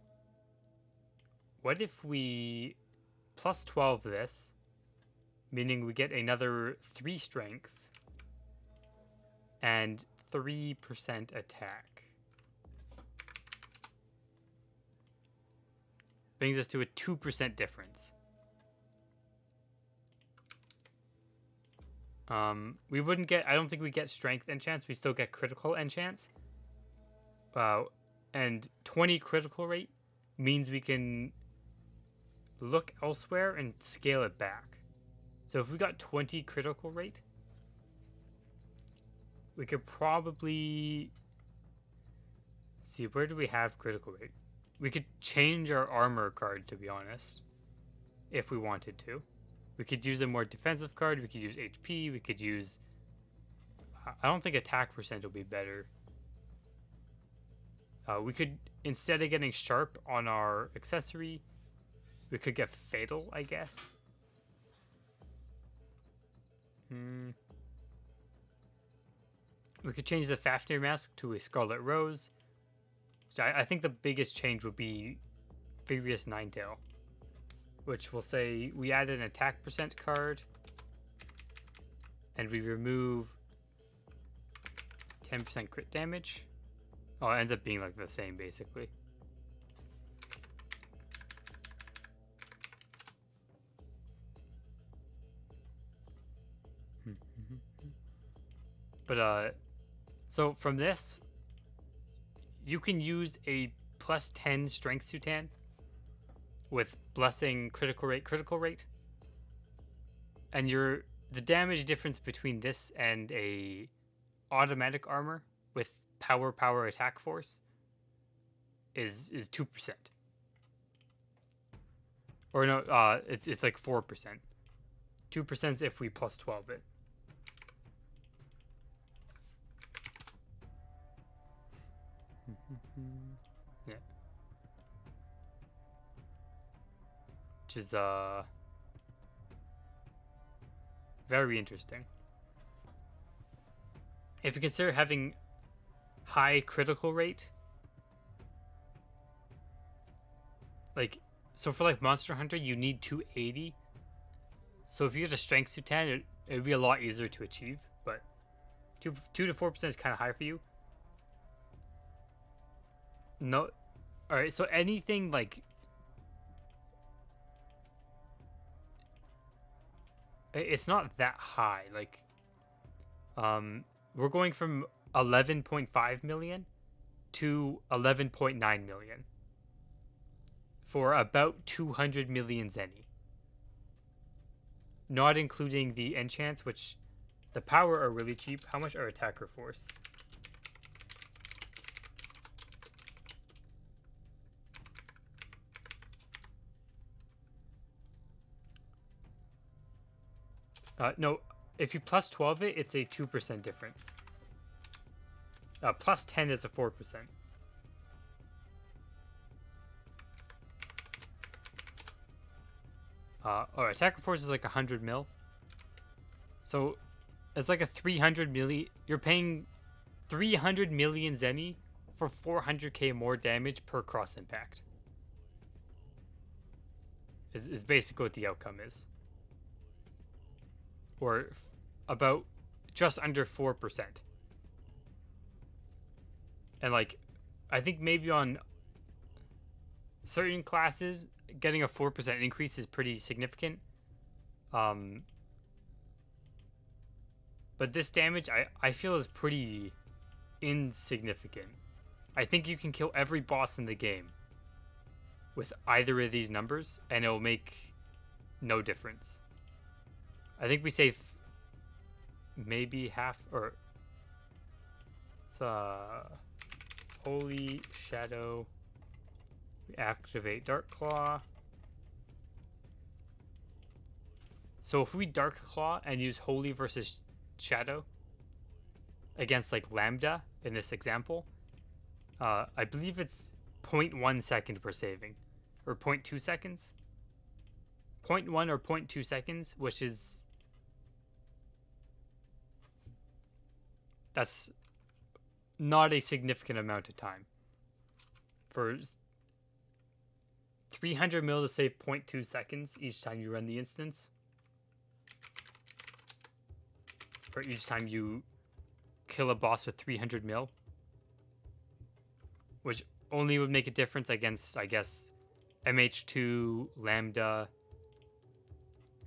what if we plus 12 this, meaning we get another 3 strength and 3% attack. Brings us to a 2% difference. We wouldn't get, I don't think we get strength enchants. We still get critical enchants. And 20 critical rate means we can look elsewhere and scale it back. So if we got 20 critical rate, we could probably see, where do we have critical rate? We could change our armor card, to be honest, if we wanted to. We could use a more defensive card. We could use HP. We could use... I don't think attack percent will be better. We could, instead of getting sharp on our accessory, we could get fatal, I guess. We could change the Fafnir mask to a Scarlet Rose. So I think the biggest change would be Furious Ninetail, which will say we add an attack percent card and we remove 10% crit damage. Oh, it ends up being like the same basically. But so from this, you can use a plus 10 strength Sutan with blessing critical rate, and the damage difference between this and a automatic armor with power attack force is 2%. Or no, it's like 4%. 2% if we plus 12 it. Yeah. Which is very interesting. If you consider having high critical rate, like, so for like Monster Hunter you need 280. So if you get a strength Sutan, it'd be a lot easier to achieve, but 2 to 4% is kind of high for you. No, all right. So anything like, it's not that high. Like, we're going from 11.5 million to 11.9 million for about 200 million zenny. Not including the enchants, which the power are really cheap. How much are attacker force? No, if you plus 12 it, it's a 2% difference. Plus 10 is a 4%. Alright, attacker force is like 100 mil. So, it's like a 300 million... You're paying 300 million zenny for 400k more damage per cross impact. Is basically what the outcome is. Or about just under 4%. And like, I think maybe on certain classes, getting a 4% increase is pretty significant. But this damage, I feel is pretty insignificant. I think you can kill every boss in the game with either of these numbers, and it'll make no difference. I think we save maybe half, or it's Holy Shadow. We activate Dark Claw. So if we Dark Claw and use Holy versus Shadow against like Lambda in this example, I believe it's 0.1 second per saving, or 0.2 seconds. 0.1 or 0.2 seconds, which is... That's not a significant amount of time. For 300 mil to save 0.2 seconds each time you run the instance. For each time you kill a boss with 300 mil. Which only would make a difference against, I guess, MH2, Lambda,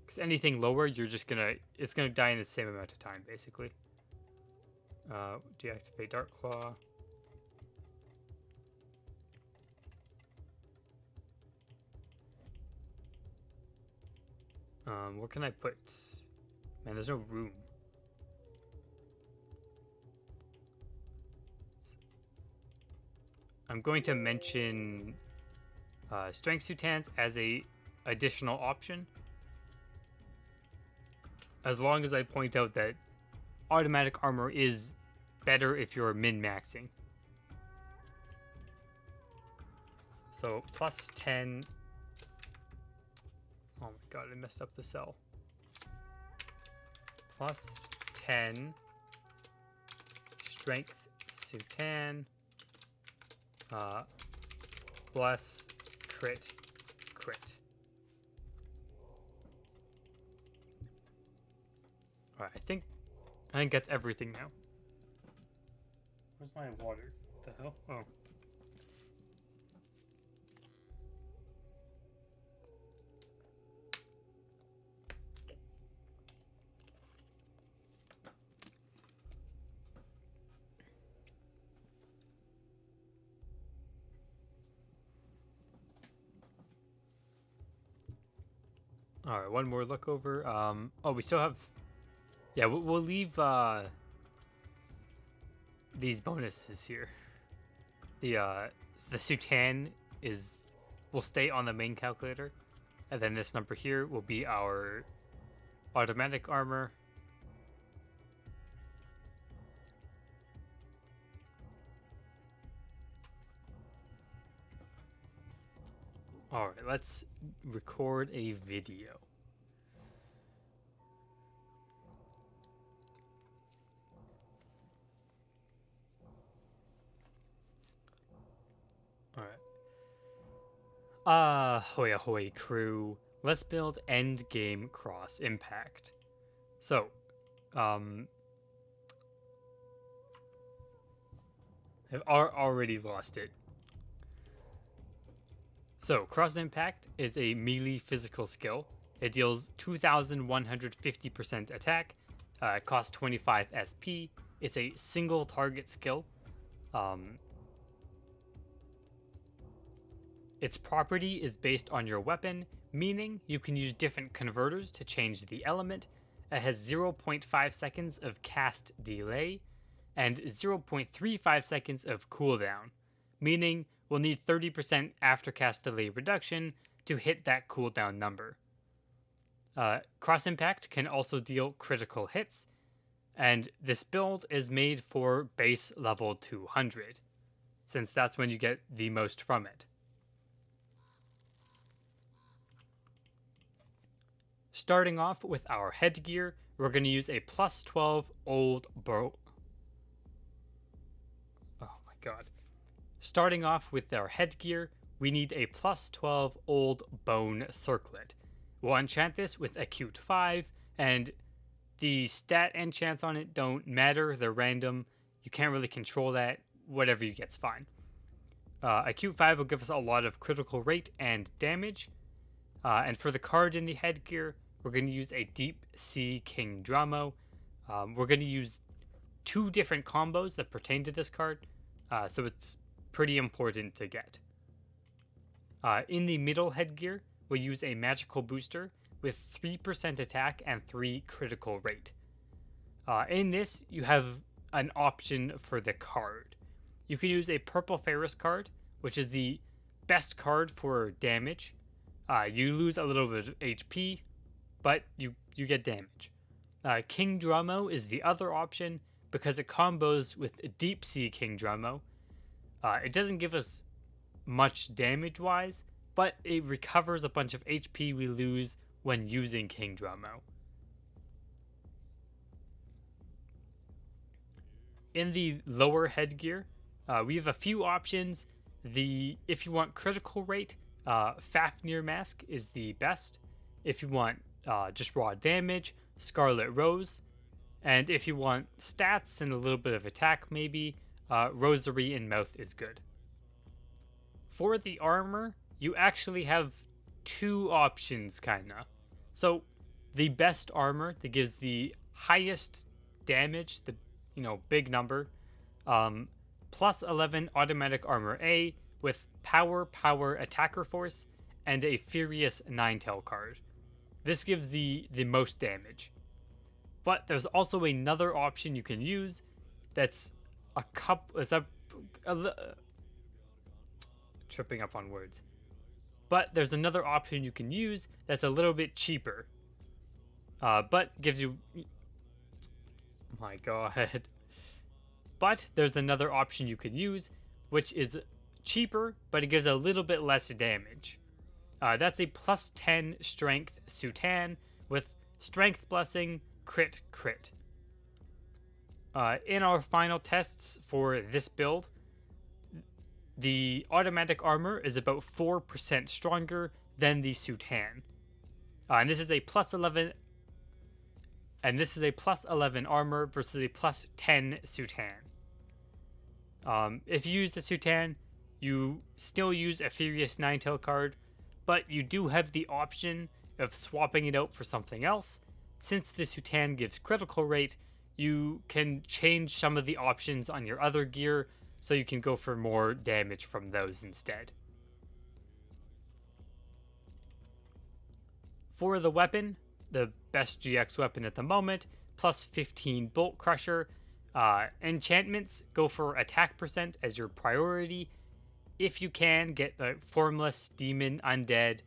Because anything lower, it's gonna die in the same amount of time, basically. Deactivate Dark Claw. Where can I put? Man, there's no room. I'm going to mention Strength Soutans as a additional option, as long as I point out that automatic armor is better if you're min-maxing. So plus 10. Oh my god, I messed up the cell. Plus 10 Strength Soutan. Plus crit. Alright, I think that's everything now. Where's my water? What the hell? Oh. All right, one more look over. Oh, we still have. Yeah, we'll leave these bonuses here. The Soutan will stay on the main calculator, and then this number here will be our automatic armor. All right, let's record a video. All right. Ahoy ahoy crew. Let's build Endgame Cross Impact. So, I've already lost it. So, Cross Impact is a melee physical skill. It deals 2,150% attack, costs 25 SP. It's a single target skill. Its property is based on your weapon, meaning you can use different converters to change the element. It has 0.5 seconds of cast delay and 0.35 seconds of cooldown, meaning we'll need 30% aftercast delay reduction to hit that cooldown number. Cross Impact can also deal critical hits, and this build is made for base level 200, since that's when you get the most from it. Starting off with our headgear, we're going to use a plus 12 old bow. Oh my god. Starting off with our headgear, we need a plus 12 old bone circlet. We'll enchant this with Acute 5, and the stat enchants on it don't matter, they're random. You can't really control that, whatever you get's fine. Acute 5 will give us a lot of critical rate and damage. And for the card in the headgear, we're going to use a Deep Sea King Dramo. We're going to use 2 different combos that pertain to this card, so it's pretty important to get. In the middle headgear, we'll use a magical booster with 3% attack and 3 critical rate. In this, you have an option for the card. You can use a Purple Ferris card, which is the best card for damage. You lose a little bit of HP, but you get damage. King Dramo is the other option because it combos with Deep Sea King Dramo. It doesn't give us much damage-wise, but it recovers a bunch of HP we lose when using King Dramo. In the lower headgear, we have a few options. If you want critical rate, Fafnir Mask is the best. If you want just raw damage, Scarlet Rose. And if you want stats and a little bit of attack maybe, Rosary in Mouth is good. For the armor, you actually have 2 options kinda. So the best armor that gives the highest damage, the big number, plus 11 automatic armor A with power attacker force and a furious 9-tail card. This gives the most damage. But there's also another option you can use that's tripping up on words. But there's another option you can use that's a little bit cheaper. But gives you... My god. But there's another option you can use, which is cheaper, but it gives a little bit less damage. That's a plus 10 strength Sutan with strength blessing, crit. In our final tests for this build, the automatic armor is about 4% stronger than the Sutan. And this is a plus 11 armor versus a plus 10 Sutan. If you use the Sutan, you still use a Furious 9-tail card, but you do have the option of swapping it out for something else. Since the Sutan gives critical rate, you can change some of the options on your other gear, so you can go for more damage from those instead. For the weapon, the best GX weapon at the moment, plus 15 Bolt Crusher. Enchantments, go for attack percent as your priority. If you can, get the Formless, Demon, Undead,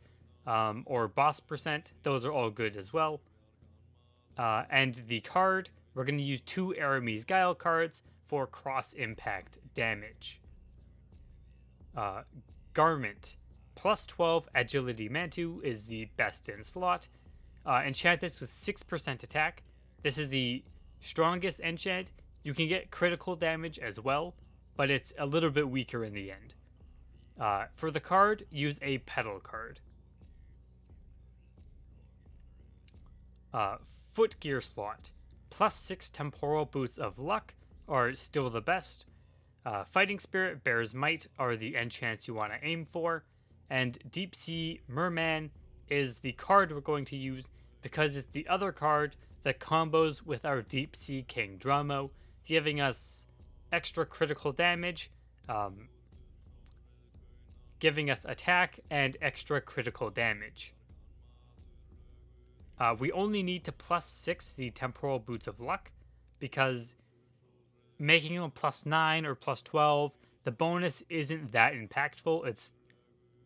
or Boss percent. Those are all good as well. And the card, we're going to use 2 Aramis Guile cards for cross-impact damage. Garment, plus 12 Agility Mantu is the best in slot. Enchant this with 6% attack. This is the strongest enchant. You can get critical damage as well, but it's a little bit weaker in the end. For the card, use a Petal card. Foot gear slot, plus 6 Temporal Boots of Luck are still the best. Fighting Spirit, Bear's Might are the enchants you want to aim for. And Deep Sea Merman is the card we're going to use because it's the other card that combos with our Deep Sea King Dramo, giving us extra critical damage, giving us attack and extra critical damage. We only need to plus 6 the Temporal Boots of Luck because making them plus 9 or plus 12, the bonus isn't that impactful. It's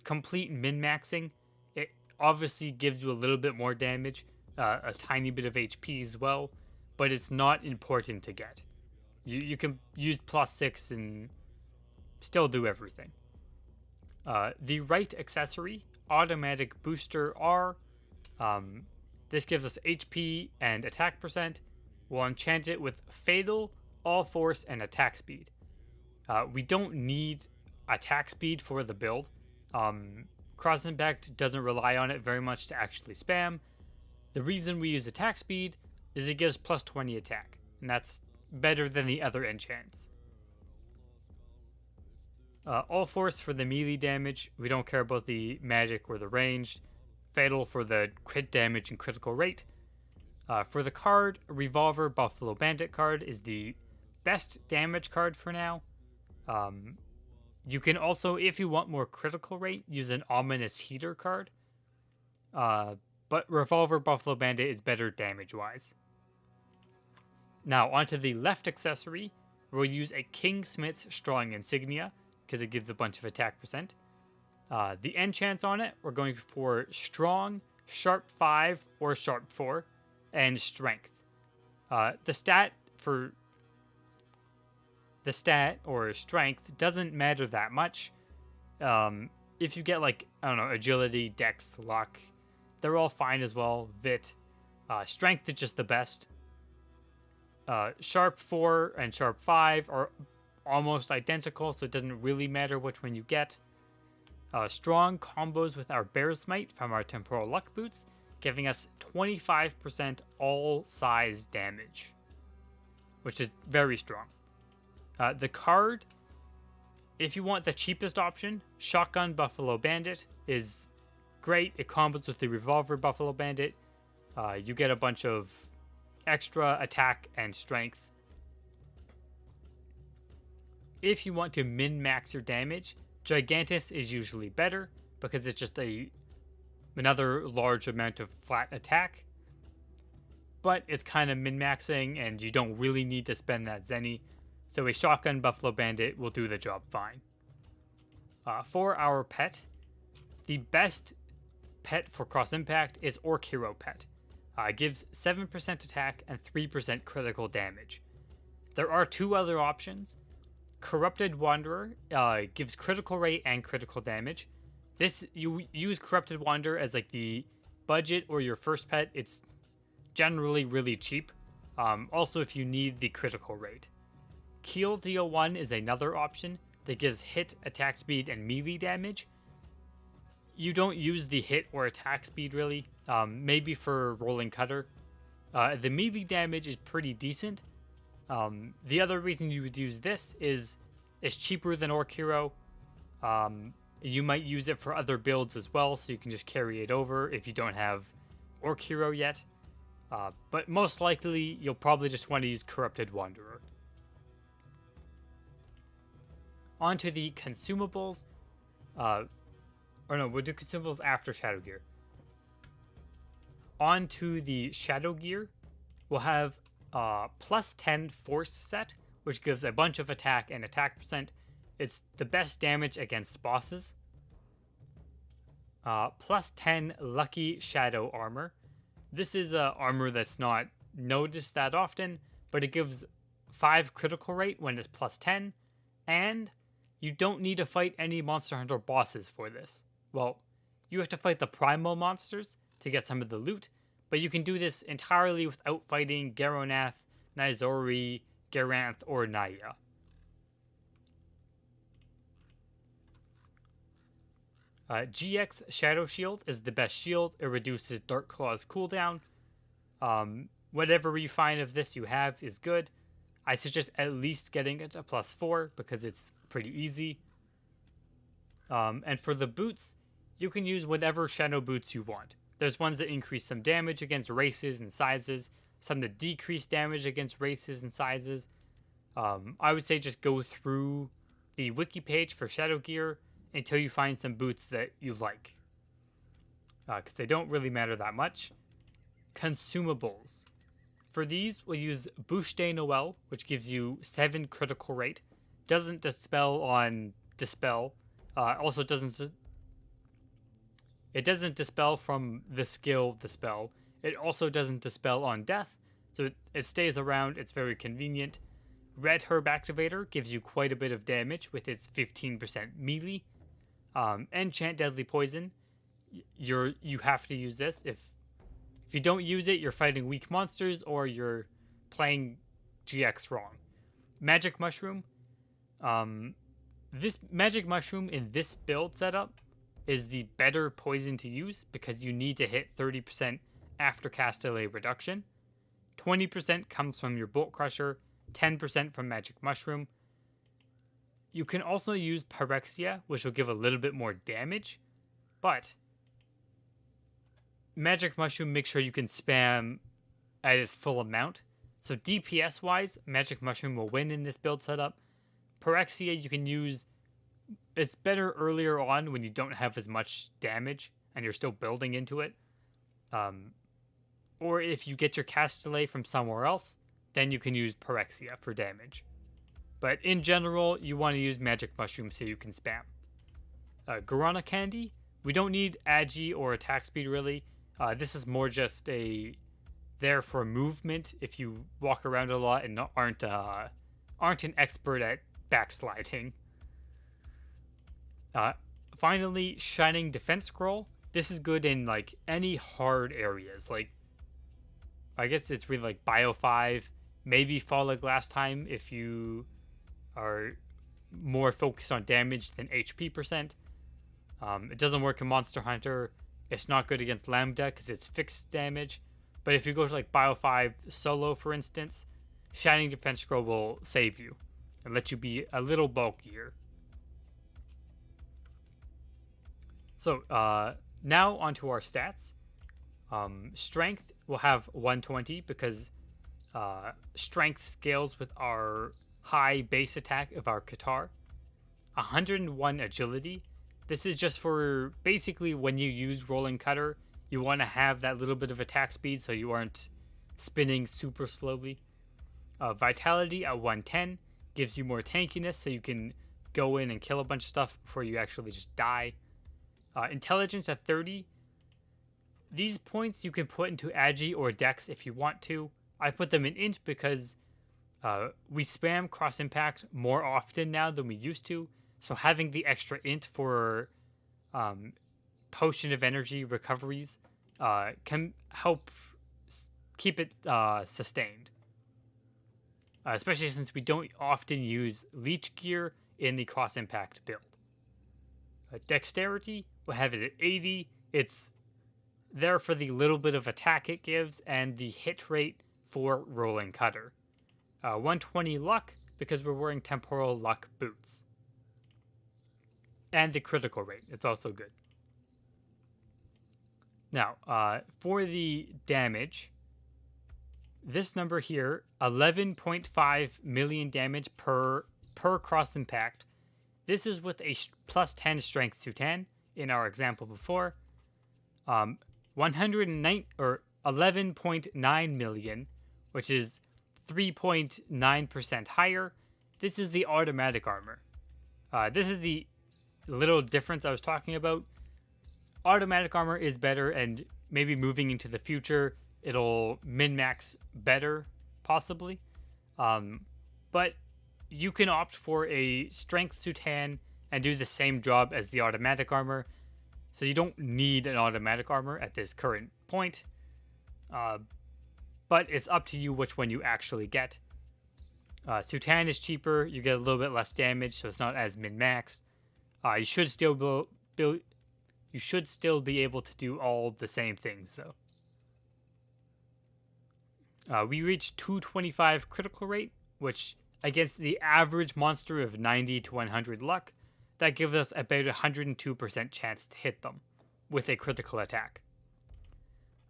complete min-maxing. It obviously gives you a little bit more damage, a tiny bit of HP as well, but it's not important to get. You can use plus 6 and still do everything. The right accessory, Automatic Booster R. This gives us HP and attack percent. We'll enchant it with Fatal, All Force, and Attack Speed. We don't need attack speed for the build. Cross Impact doesn't rely on it very much to actually spam. The reason we use attack speed is it gives plus 20 attack, and that's better than the other enchants. All Force for the melee damage. We don't care about the magic or the ranged. Fatal for the crit damage and critical rate. For the card, Revolver Buffalo Bandit card is the best damage card for now. You can also, if you want more critical rate, use an Ominous Heater card. But Revolver Buffalo Bandit is better damage-wise. Now, onto the left accessory, we'll use a King Smith's Strong Insignia, because it gives a bunch of attack percent. The enchants on it, we're going for Strong, Sharp 5, or Sharp 4, and Strength. The stat or Strength doesn't matter that much. If you get, like, I don't know, Agility, Dex, Luck, they're all fine as well. Vit. Strength is just the best. Sharp 4 and Sharp 5 are almost identical, so it doesn't really matter which one you get. Strong combos with our Bear's Might from our Temporal Luck Boots, giving us 25% all size damage, which is very strong. The card, if you want the cheapest option, Shotgun Buffalo Bandit is great. It combos with the Revolver Buffalo Bandit. You get a bunch of extra attack and strength. If you want to min-max your damage, Gigantus is usually better because it's just another large amount of flat attack. But it's kind of min-maxing and you don't really need to spend that Zenny, so a Shotgun Buffalo Bandit will do the job fine. For our pet, the best pet for Cross Impact is Orc Hero Pet. Gives 7% attack and 3% critical damage. There are two other options. Corrupted Wanderer gives critical rate and critical damage. You use Corrupted Wanderer as like the budget or your first pet. It's generally really cheap. Also, if you need the critical rate. Keel DO1 is another option that gives hit, attack speed, and melee damage. You don't use the hit or attack speed really. Maybe for Rolling Cutter. The melee damage is pretty decent. The other reason you would use this is it's cheaper than Orc Hero. You might use it for other builds as well, so you can just carry it over if you don't have Orc Hero yet. But most likely, you'll probably just want to use Corrupted Wanderer. On to the consumables. Or no, we'll do consumables after Shadow Gear. On to the Shadow Gear. We'll have plus 10 Force set, which gives a bunch of attack and attack percent. It's the best damage against bosses. Plus 10 Lucky Shadow Armor. This is armor that's not noticed that often, but it gives 5 critical rate when it's plus 10, and you don't need to fight any Monster Hunter bosses for this. Well, you have to fight the primal monsters to get some of the loot, but you can do this entirely without fighting Garonath, Nizori, Garanth, or Naya. GX Shadow Shield is the best shield. It reduces Dark Claw's cooldown. Whatever refine of this you have is good. I suggest at least getting it to plus 4 because it's pretty easy. And for the boots, you can use whatever shadow boots you want. There's ones that increase some damage against races and sizes, some that decrease damage against races and sizes. I would say just go through the wiki page for Shadow Gear until you find some boots that you like. Because they don't really matter that much. Consumables. For these, we'll use Bouche de Noël, which gives you 7 critical rate. Doesn't dispel on Dispel. Also doesn't... It doesn't dispel from the skill Dispel. It also doesn't dispel on Death, so it stays around. It's very convenient. Red Herb Activator gives you quite a bit of damage with its 15% melee. Enchant Deadly Poison. You have to use this. If you don't use it, you're fighting weak monsters or you're playing GX wrong. Magic Mushroom. This Magic Mushroom in this build setup is the better poison to use because you need to hit 30% after Castellet reduction. 20% comes from your Bolt Crusher, 10% from Magic Mushroom. You can also use Pyrexia, which will give a little bit more damage, but Magic Mushroom makes sure you can spam at its full amount. So DPS-wise, Magic Mushroom will win in this build setup. Pyrexia you can use, it's better earlier on when you don't have as much damage and you're still building into it. Or if you get your Castellet from somewhere else, then you can use Pyrexia for damage. But in general, you want to use Magic Mushroom so you can spam. Guarana Candy, we don't need Agi or attack speed really. This is more just there for movement if you walk around a lot and aren't an expert at backsliding. Finally, Shining Defense Scroll. This is good in like any hard areas. Like, I guess it's really like Bio 5, maybe Fall of Glass Time if you are more focused on damage than HP percent. It doesn't work in Monster Hunter. It's not good against Lambda because it's fixed damage. But if you go to like Bio 5 solo, for instance, Shining Defense Scroll will save you and let you be a little bulkier. So now onto our stats. Strength will have 120 because strength scales with our high base attack of our Qatar. 101 agility. This is just for basically when you use rolling cutter, you want to have that little bit of attack speed so you aren't spinning super slowly. Vitality at 110 gives you more tankiness so you can go in and kill a bunch of stuff before you actually just die. Intelligence at 30. These points you can put into Agi or Dex if you want to. I put them in Int because we spam cross impact more often now than we used to. So having the extra Int for potion of energy recoveries can help keep it sustained. Especially since we don't often use leech gear in the cross impact build. Dexterity, we'll have it at 80. It's there for the little bit of attack it gives and the hit rate for rolling cutter. 120 luck because we're wearing temporal luck boots. And the critical rate, it's also good. Now, for the damage, this number here, 11.5 million damage per cross impact. This is with a plus 10 strength to 10 in our example before. 109 or 11.9 million, which is 3.9% higher. This is the automatic armor. This is the little difference I was talking about. Automatic armor is better, and maybe moving into the future, it'll min-max better, possibly. But you can opt for a strength to 10 and do the same job as the automatic armor. So you don't need an automatic armor at this current point. But it's up to you which one you actually get. Sutan is cheaper. You get a little bit less damage, so it's not as min-maxed. You should still be able to do all the same things, though. We reached 225 critical rate, which against the average monster of 90 to 100 luck, that gives us about 102% chance to hit them with a critical attack.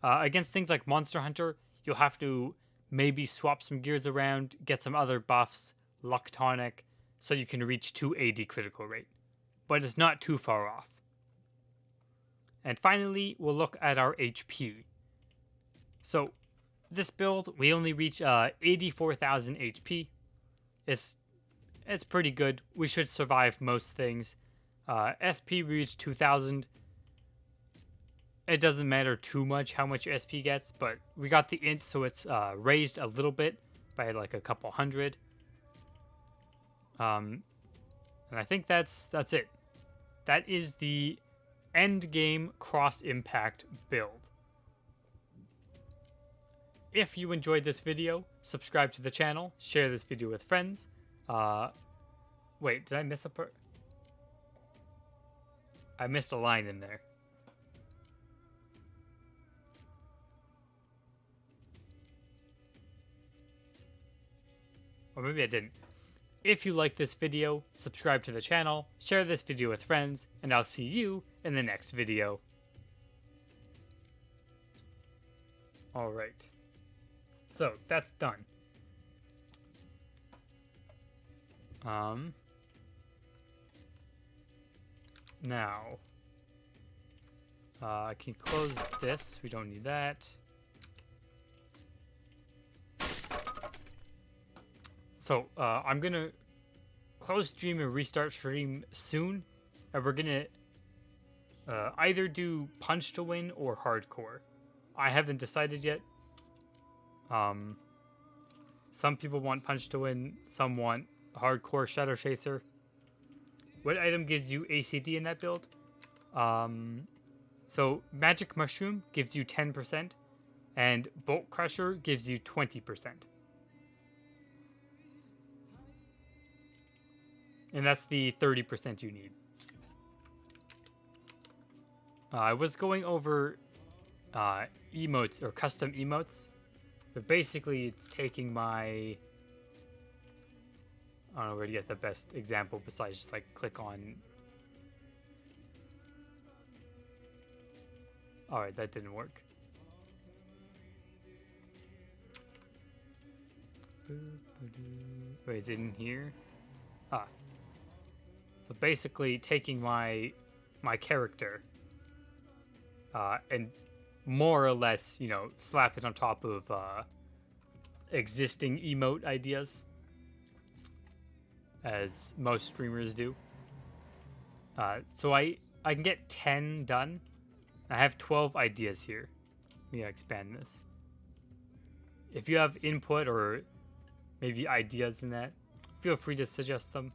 Against things like Monster Hunter, you'll have to maybe swap some gears around, get some other buffs, luck tonic, so you can reach 280 critical rate. But it's not too far off. And finally, we'll look at our HP. So, this build, we only reach 84,000 HP. It's pretty good. We should survive most things. SP reached 2,000. It doesn't matter too much how much your SP gets, but we got the int, so it's raised a little bit by like a couple hundred. And I think that's it. That is the Endgame cross impact build. If you enjoyed this video, subscribe to the channel, share this video with friends. Wait, did I miss a part? I missed a line in there. Or maybe I didn't. If you like this video, subscribe to the channel, share this video with friends, and I'll see you in the next video. Alright. So, that's done. Now, I can close this. We don't need that. So, I'm gonna close stream and restart stream soon, and we're gonna either do Punch to Win or Hardcore. I haven't decided yet. Some people want Punch to Win, some want Hardcore Shadow Chaser. What item gives you ACD in that build? So, Magic Mushroom gives you 10%, and Bolt Crusher gives you 20%. And that's the 30% you need. I was going over emotes, or custom emotes. But basically, it's taking my... I don't know where to get the best example besides just, like, click on... Alright, that didn't work. Wait, is it in here? Ah. So basically taking my character and more or less, you know, slap it on top of existing emote ideas, as most streamers do. So I can get 10 done. I have 12 ideas here. Let me expand this. If you have input or maybe ideas in that, feel free to suggest them.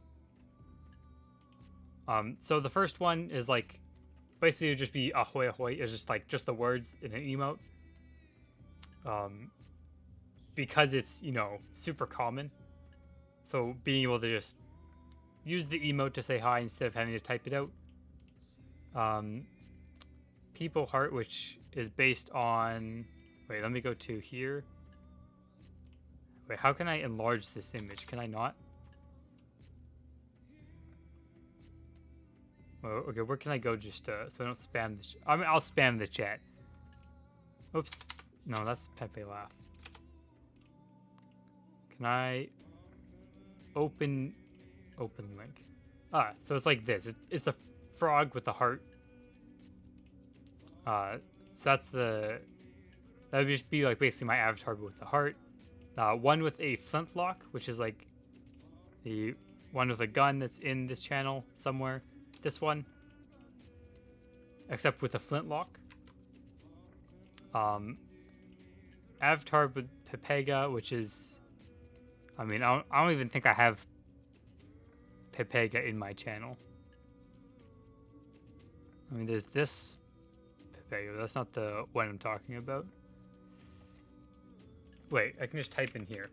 So the first one is like, basically it would just be ahoy ahoy. It's just like just the words in an emote. Because it's, you know, super common. So being able to just use the emote to say hi instead of having to type it out. People heart, which is based on, wait, let me go to here. Wait, how can I enlarge this image? Can I not? Oh, okay, where can I go just so I don't spam the I mean, I'll spam the chat. Oops. No, that's Pepe laugh. Can I open link? Ah, so it's like this. It's the frog with the heart. So that's that would just be like basically my avatar with the heart. One with a flintlock, which is like the one with a gun that's in this channel somewhere. This one, except with a flintlock. Avatar with Pepega, which is, I mean, I don't even think I have Pepega in my channel. I mean, there's this Pepega. That's not the one I'm talking about. Wait, I can just type in here.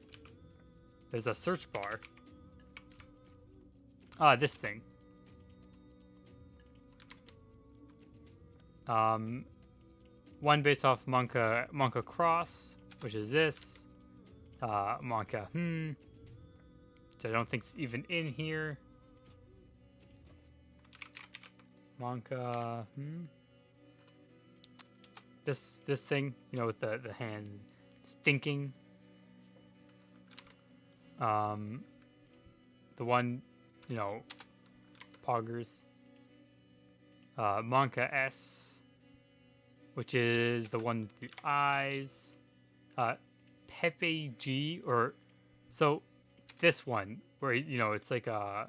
There's a search bar. Ah, this thing. One based off Monka Cross, which is this. Monka, So I don't think it's even in here. Monka, This thing, you know, with the hand thinking. The one, you know, poggers. Monka S, which is the one with the eyes. Pepe G, or so this one where, you know, it's like a,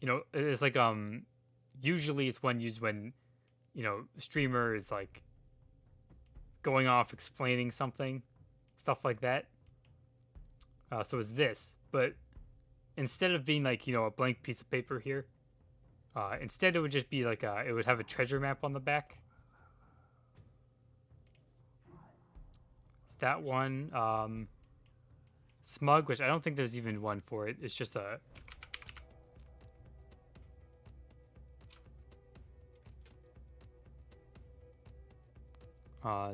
you know, it's like usually it's one used when, you know, streamer is like going off explaining something, stuff like that. So it's this, but instead of being like, you know, a blank piece of paper here, instead it would just be like it would have a treasure map on the back. It's that one. Smug, which I don't think there's even one for it. It's just a,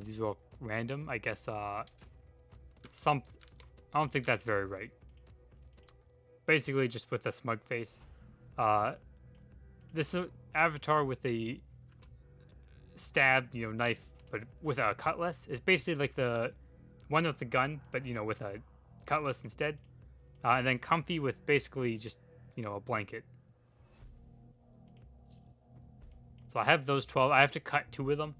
these are all random, I guess. I don't think that's very right. Basically just with the smug face. This avatar with the stab, you know, knife, but with a cutlass. It's basically like the one with the gun, but, you know, with a cutlass instead. And then comfy with basically just, you know, a blanket. So I have those 12. I have to cut 2 of them.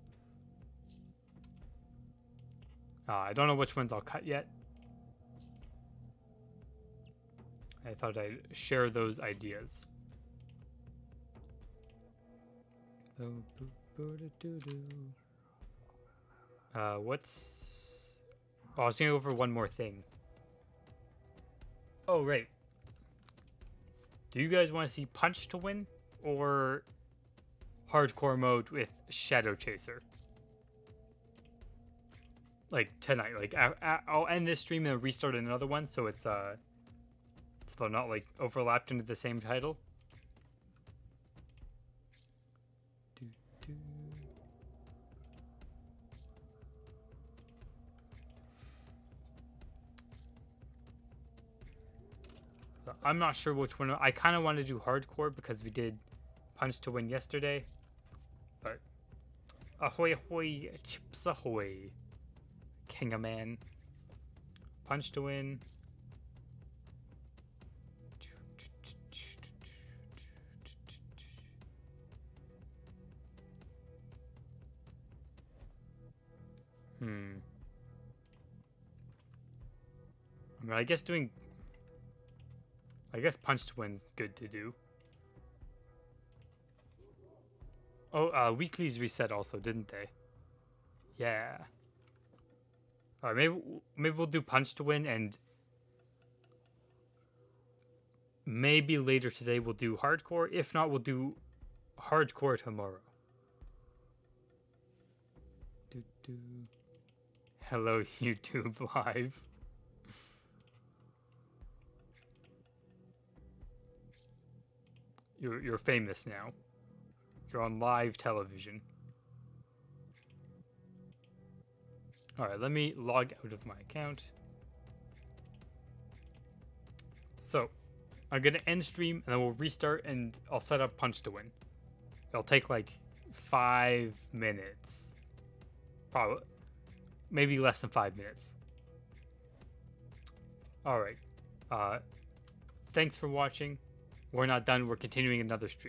I don't know which ones I'll cut yet. I thought I'd share those ideas. What's... Oh, I was going to go over one more thing. Oh, right. Do you guys want to see Punch to win? Or hardcore mode with Shadow Chaser? Like, tonight. Like, I'll end this stream and restart another one, so it's, so they're not, like, overlapped into the same title. So I'm not sure which one. I kind of want to do hardcore because we did Punch to win yesterday. But ahoy ahoy, chips ahoy. King of Man. Punch to win. I mean, I guess punch to win's good to do. Oh, weeklies reset also, didn't they? Yeah. Alright, maybe we'll do punch to win, and maybe later today we'll do hardcore. If not, we'll do hardcore tomorrow. Hello, YouTube Live. You're famous now. You're on live television. Alright, let me log out of my account. So, I'm gonna end stream and then we'll restart and I'll set up punch to win. It'll take like 5 minutes. Probably. Maybe less than 5 minutes. Alright. Thanks for watching. We're not done. We're continuing another stream.